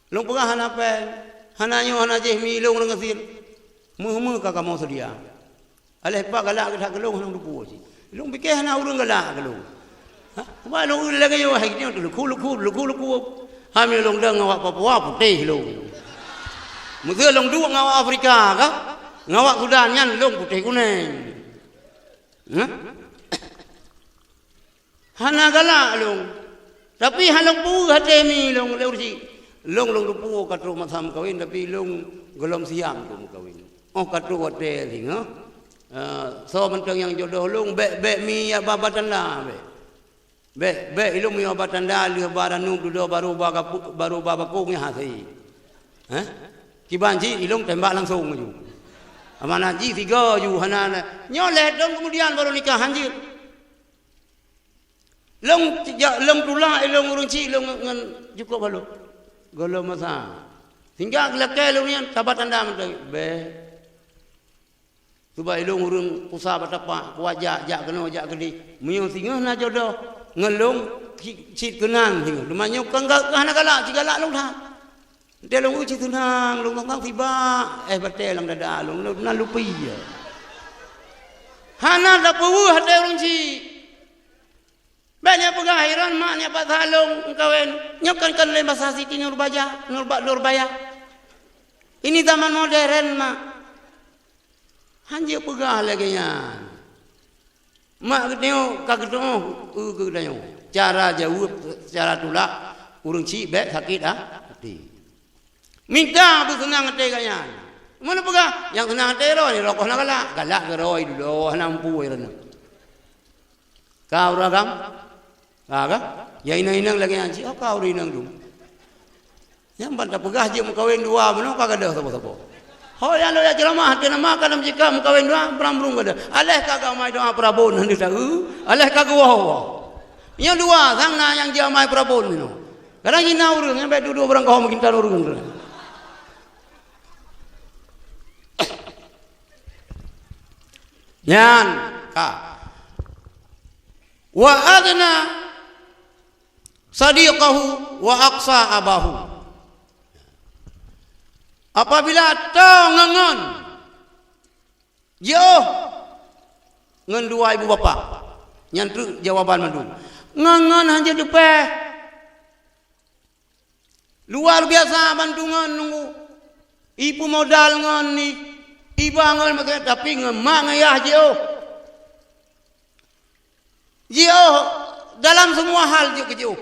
Long pegah hana pen, hana nyo hana jehmi long urang ngasir. Mu kakak mau sedia. Aleh pak galak ke gelong nang dupu si. Long pikir hana urang galak gelong. Ha? Ba long lagi yo hai ni tu luku. Hamil long dang ngawak Papua putih long. Mungkin long dua ngawak Afrika kah? Ngawak Sudan nyan long putih kuning. Ha? Hana galak long. Tapi halong pu hate mi long leusi. Long dupu katro masam kawin tapi long golong siang tu kawin. Oh katro hotel sing ha. So mentang yang jodoh long be mi ya babatan lah be ilung mi babatan dah li baranu du baru babakung ya hasi. Ha? Kibanji ilung tembak langsung ju. Amana ji tiga ju hanana. Nyolet dong kemudian baru nikah hanjir. Long tulah ilung urang ci long ngan cukup balu. Golo masa. Hingga gelake long yang tabatan dah mentang be. Cuba ilung urang usaha batapa kuajak jak kena jak gedi. Muyung singah na jodoh ngelung cit kenang hinga. Lumanyo kangga hana galak cigalak long dah. Dia long uci tenang long tang tiba betel lang dada long na lupi ya. Hana da puwu hade urang ci. Banyak pegairan maknya Pak Salong kawin nyokan le masa siti Nurbaya. Ini zaman modern mak. Hanjir pegah lagi nya. Mak ketemu kagetemu ketemu. Cara jauh cara tulak urang ci bek sakit hati. Minta bersenang hati kanya. Mana pegah yang senang hati ro ni rokok nak galak ke roi dulu nampu irana. Kau ragam? Aga? Ya inang lagi anci. Oh kau inang tu. Yang bantah pegah je mukawin dua mana kagak ada sapa-sapa. Oh yang lo ya ceramah hati nama kalam jika mukawin dua beramrung kada. Aleh kagak mai doa Prabon hendak tahu. Aleh kagak wah. Yang dua sang na yang dia mai Prabon ni. Kadang ina urang sampai dua orang kau mungkin tar urang. Yan ka. Wa adna sadiqahu wa aqsa abahu. Apabila tau ngangon jauh ngan dua ibu bapa nyantu jawaban mandu ngangon hanya depe luar biasa bandungan nunggu ibu modal ngan ni ibu angon maksudnya tapi ngemak ngayah jauh dalam semua hal jauh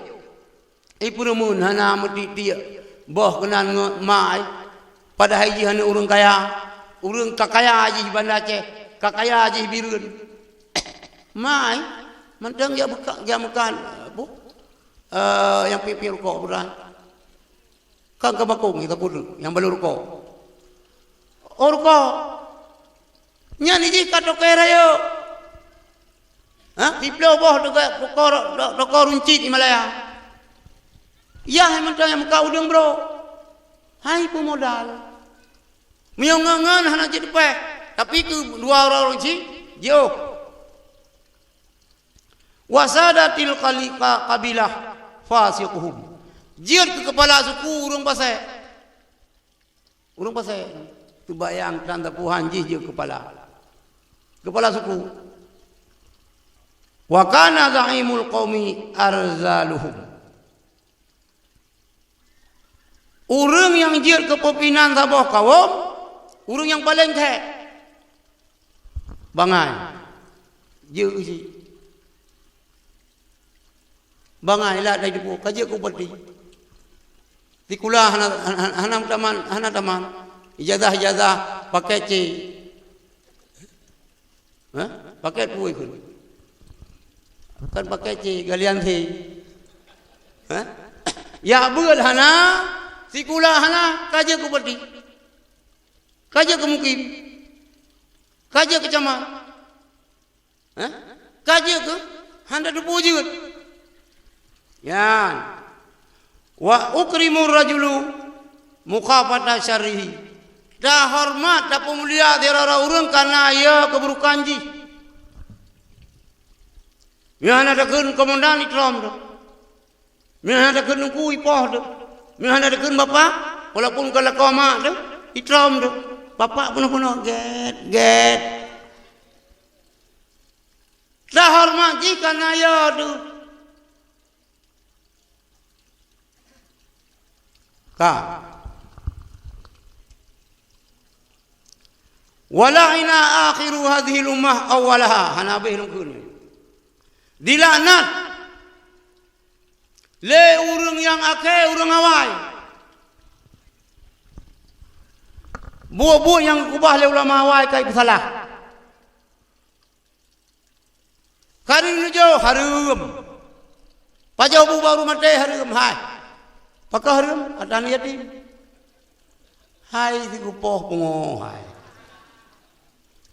ibu rumun hana mati dia boh kenan mai pada haji hana urang kaya urang kakaya haji Banda Aceh kakaya haji Birun mai mentang dia makan bu yang pipi rokok beran kan kabakung kita pun yang balu rokok rokok nyani ji kato kera yo ha diplo boh dekat rokok runcit Himalaya ya mentang yang muka udang bro hai pemodal Miongangan hana jadi pe, tapi tu dua orang ci, jauh Wasadatil kabilah fasiquhum. Jir ke kepala suku urang pasai. Urang pasai. Tu bayang tanda puhan jir kepala. Kepala suku. Wa kana za'imul qaumi arzaluhum. Urang yang jir kepimpinan sabah kaum, urang yang paling tek. Bangai. Jir isi. Bangai lah dari debu, kaji aku berdi. Tikulah hana taman, ijazah pakai C, pakai tu ikut, kan pakai C galian C, ya bel hana, tikulah hana kaji aku berdi, kaji aku mukim, kaji aku camat, kaji aku hana debu juga. Ya, wa ukrimur rajulu muqafata syarrihi. Dah hormat, dah pemulia dirara urang karena ia keburukan ji. Mian ada keun komandan ikram tu. Mian ada keun ku ipoh tu. Mian ada keun bapa, walaupun kalau kau mak tu, ikram tu. Bapa puno get. Dah hormat ji karena ia tu. Wala'ina akhiru hadhihi al-ummah awwalaha hanabih lungkun. Dilaknat le urang yang akhir urang awal. Buah-buah yang kubah le ulama awal kai salah. Kari nujo harum. Pajau bu baru mate harum hai. Pakah harum adan yatim. Hai dikupoh pungo hai.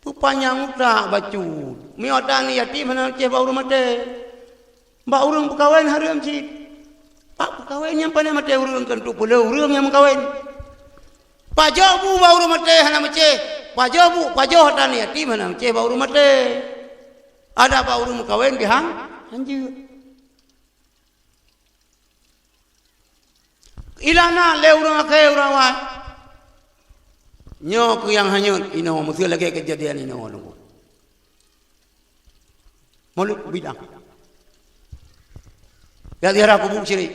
Pupanya utak bacu. Mi adan yatim hana ceh baru mate. Mbak urang berkawin harum cik. Pak berkawin yang pandai mate urang kan tu pula urang yang berkawin. Pajau bu baru mate hana mace. Pajau adan yatim hana ceh baru mate. Ada pak urang berkawin bihang anjir. Ilana le urang akai urang awal. Nyok yang hanyut ino mesti lagi kejadian ino nunggu. Mulut bidang. Ya diarah kubu ciri.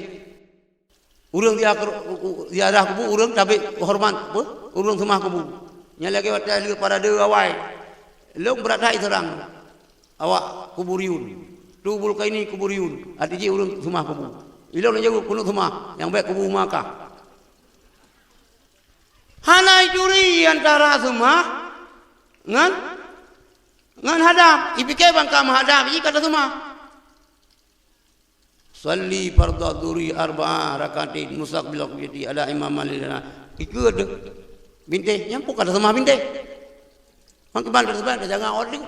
Urang diarah kubu urang tapi hormat apa? Urang semah kubu. Nya lagi wata para dewa awal. Long berat terang. Awak kuburiun. Tubul kaini kuburiun. Artinya urang semah kubu. Ilo na jago kuno semah yang baik kubu maka. Hanai curi antara semua ngan hadap ipike bangka menghadap iki kata semua. Salli fardhu dzuri arba'a rakaatin mustaqbil qibli ala imam lana. Iku ada binte yang pun kata semua binte. Mangke bandar sebab jangan ording.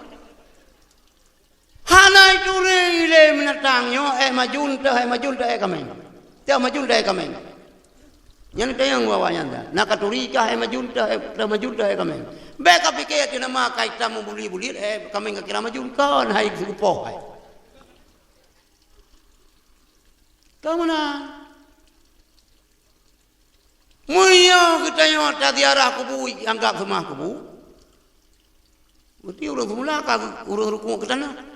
Hanai curi le menatangyo majun teh kameng. Dia majun teh kameng. Yang tayang bawanya dah. Nak turika majun teh kameng. Beka pikir dia nama kaita mu buli kameng ka kira majun kan hai supoh hai. Kamu na. Muyo kita yo tadi arah kubu anggap semua kubu. Berarti urang semula ka urang rukuk ke sana.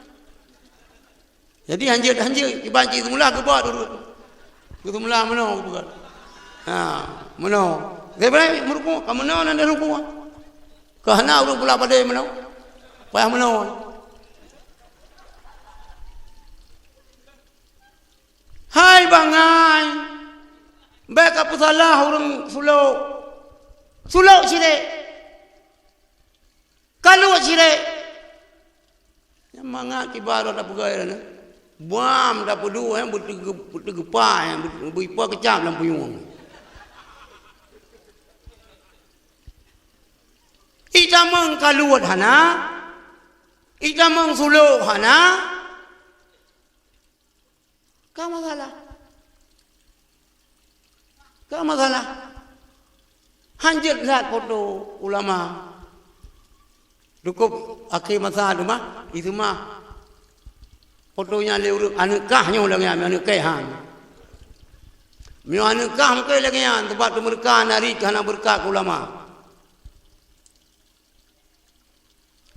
Jadi hanjir dibanci semula ke bawah dulu. Ke semula meno bukan. Meno. Sebenarnya merukuk ka meno nanda rukuk. Ka hana urang pula pada meno. Payah meno. Hai bangai. Baik apa salah urang sulau sire. Kalau sire. Yang manga kibar ada pegawai na. Buam dah perlu yang bergepa yang berpa kecap dalam puyung. Itamang kaluat hana, itamang suluh hana, kau masalah. Hanjir lihat foto ulama. Cukup akhir masa tu mah, itu mah. Fotonya le urang anakahnya lagi anak kehan. Mio anakah mungkin lagi an tempat mereka nari karena berkah ulama.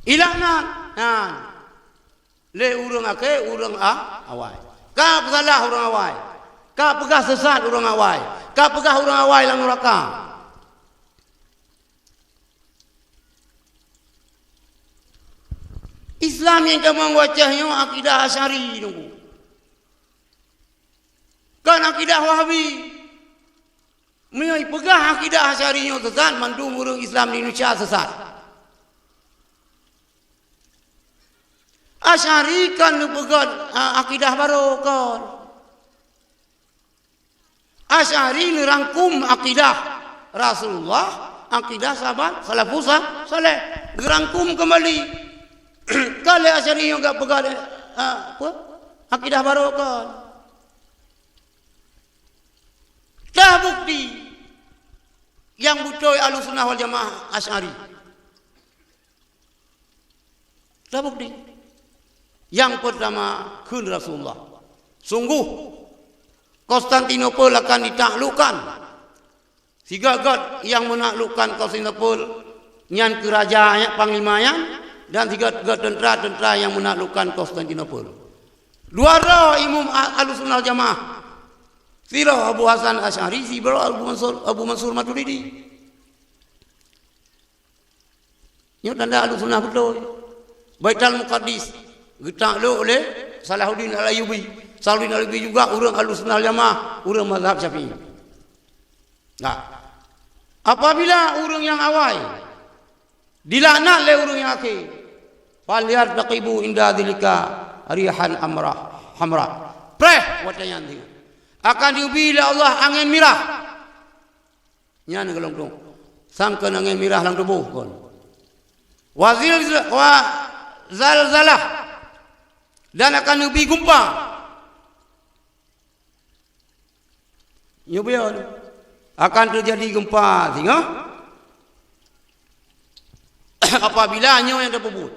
Ilanan, le urang ake urang awai. Ka salah urang awai. Ka pegah sesat urang awai. Ka pegah urang awai lang neraka. Islam yang kamu wajahnya akidah Asy'ari nunggu. Kan akidah Wahabi. Mui pegah akidah Asy'ari nya sesat mandu murung Islam di Indonesia sesat. Asy'ari kan pegat akidah baru kan. Asy'ari nerangkum akidah Rasulullah, akidah sahabat salafus saleh, gerangkum kembali. Kalau Asy'ari yang enggak pegang apa? Akidah baru kan. Dah bukti yang butuh Ahlussunnah wal Jamaah Asy'ari. Dah bukti. Yang pertama kun Rasulullah. Sungguh Konstantinopel akan ditaklukkan. Si Gagat yang menaklukkan Konstantinopel nyan kerajaan panglimanya dan tiga tentera-tentera yang menaklukkan Konstantinopel. Dua roh Imam Ahlussunnah Jamaah. Sirah Abu Hasan Asy'ari, sirah Abu Mansur Maturidi. Ini tanda Ahlussunnah betul. Baitul Muqaddis ditakluk oleh Salahuddin Al-Ayyubi. Salahuddin Al-Ayyubi juga orang Ahlussunnah Jamaah, orang mazhab Syafi'i. Nah, apabila orang yang awal dilaknat oleh orang yang akhir, faliyar taqibu inda dzalika rihan hamra. Preh watayan dia. Akan diubi oleh Allah angin mirah. Nyan gelong dong. Sangkan angin mirah lang tubuh kon. Wazil wa zalzalah. Dan akan diubi gempa. Nyobian. Akan terjadi gempa, tengok. Apabila nyo yang terpebut.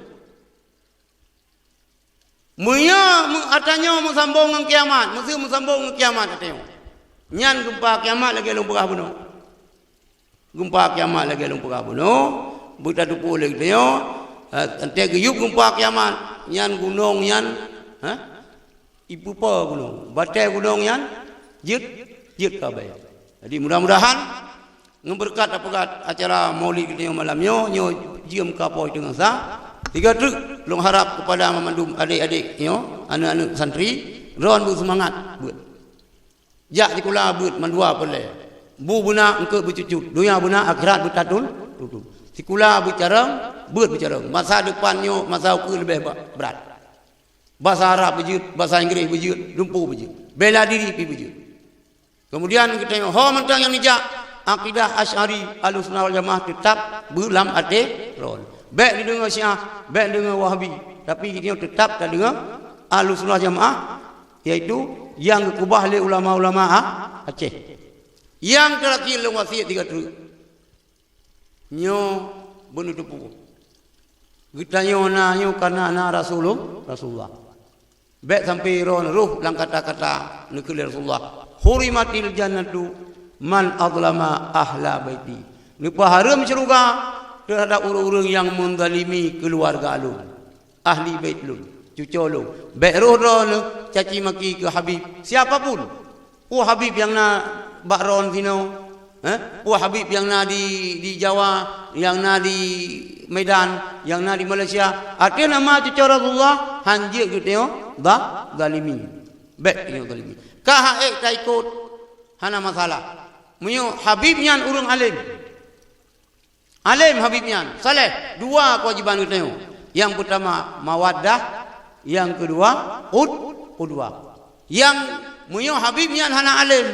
Muya atanya mesambung dengan kiamat, mesti mesambung dengan kiamat katanya. Nyan gempa kiamat lagi lumpurah bunuh. Gempa kiamat lagi lumpurah bunuh. Buta tupu lagi katanya. Ante geyup gempa kiamat, nyan gunung nyan, ibu pa gunung, batai gunung nyan, jit kabeh. Jadi mudah-mudahan ngeberkat apa acara Maulid kita malamnya nyo jiem kapoi dengan sah. Tiga truk long harap kepada memandum adik-adik nyo, anak-anak santri, ron bu semangat buat. Jak dikula buat mandua pole. Bu buna engke bercucut, dunia buna akhirat bertatul. Sikula bicara, buat bicara. Masa depannya masa ukur lebih berat. Bahasa Arab berjut, bahasa Inggeris berjut, lumpuh berjut. Bela diri pi berjut. Kemudian kita tengok, mentang yang nijak akidah Asy'ari Ahlussunnah wal Jamaah tetap belam ate ron. Baik dengar Syiah, baik dengar Wahabi, tapi kita tetap tak dengar Ahlussunnah Jamaah, iaitu yang dikubah oleh ulama-ulama Aceh. Yang terakhir long wasiat tiga terus. Nyo bunuh tepu. Kita nyo karena anak Rasulullah. Baik sampai ruh lang kata-kata nekeli Rasulullah. Hurimatil jannatu man azlama ahla baiti. Nipa haram syurga terhadap orang-orang yang menzalimi keluarga lu. Ahli bait lu, cucu lu. Baik roh caci maki ke Habib siapapun. Habib yang na bakron sino. Habib yang na di Jawa, yang na di Medan, yang na di Malaysia. Ada nama cucu Rasulullah hanjir gitu zalimi. Baik yang zalimi. Kah tak ikut hana masalah. Munyo Habib nyan urang alim. Alim Habib nyan. Saleh dua kewajiban kita. Yang pertama mawaddah, yang kedua udwah. Yang munyo Habib nyan hana alim.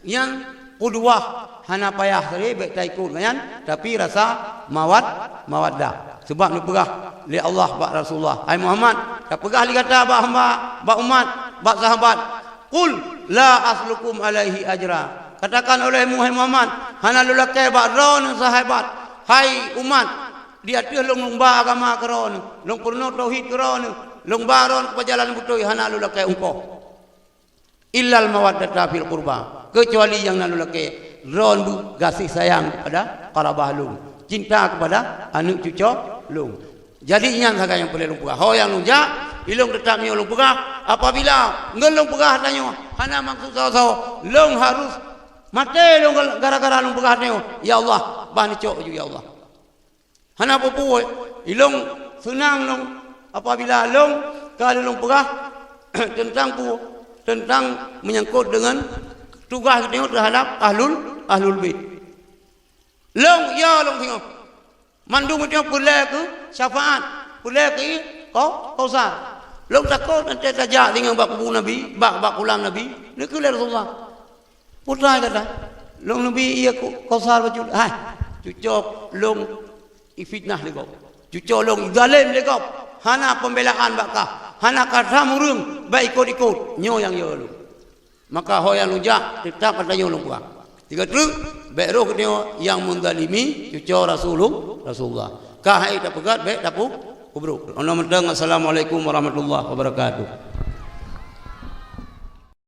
Yang udwah hana payah sari baik tak ikut nyan tapi rasa mawaddah. Sebab ni pegah li Allah ba Rasulullah. Ai Muhammad tak pegah li kata ba hamba, ba umat, ba sahabat. Qul la aslukum alaihi ajra. Katakan oleh Muhammad, hana lulakai ba ron sahabat. Hai umat, dia tu long ba agama keron, long purno tauhid keron, long baron ke jalan butoi hana lu lakai ungko illal mawaddata fil qurba, kecuali yang nalu lakai ron bu kasih sayang kepada qarabah long, cinta kepada anak cucu long. Jadi ingat saja yang boleh long pegah. Ho yang long ja ilong tetap ni long pegah apabila ngelong pegah tanyo hana maksud saw long harus mati long gara-gara long pegah tanyo ya Allah bah ni cok ju ya Allah. Hana popo ilong senang long apabila long kalau long pegah tentang menyangkut dengan tugas dia terhadap ahlul bait. Long ya long tengok mandu macam pulai ke syafaat pulai ke kausar. Long takut nanti tajak dengan bak kubu Nabi, bak ulam Nabi. Ni ke Rasulullah. Putra kata, long Nabi ia kausar baju. Hai, cucok long ifitnah legop. Cucok long zalim legop. Hana pembelaan bakah. Hana kata murung baik ikut nyo yang yo lu. Maka ho yang lujak tetap kata nyo long buang. Tiga truk baik roh nyo yang menzalimi cucok Rasulullah. Kah ai tak pegat baik dapu kubruk. Assalamualaikum warahmatullahi wabarakatuh.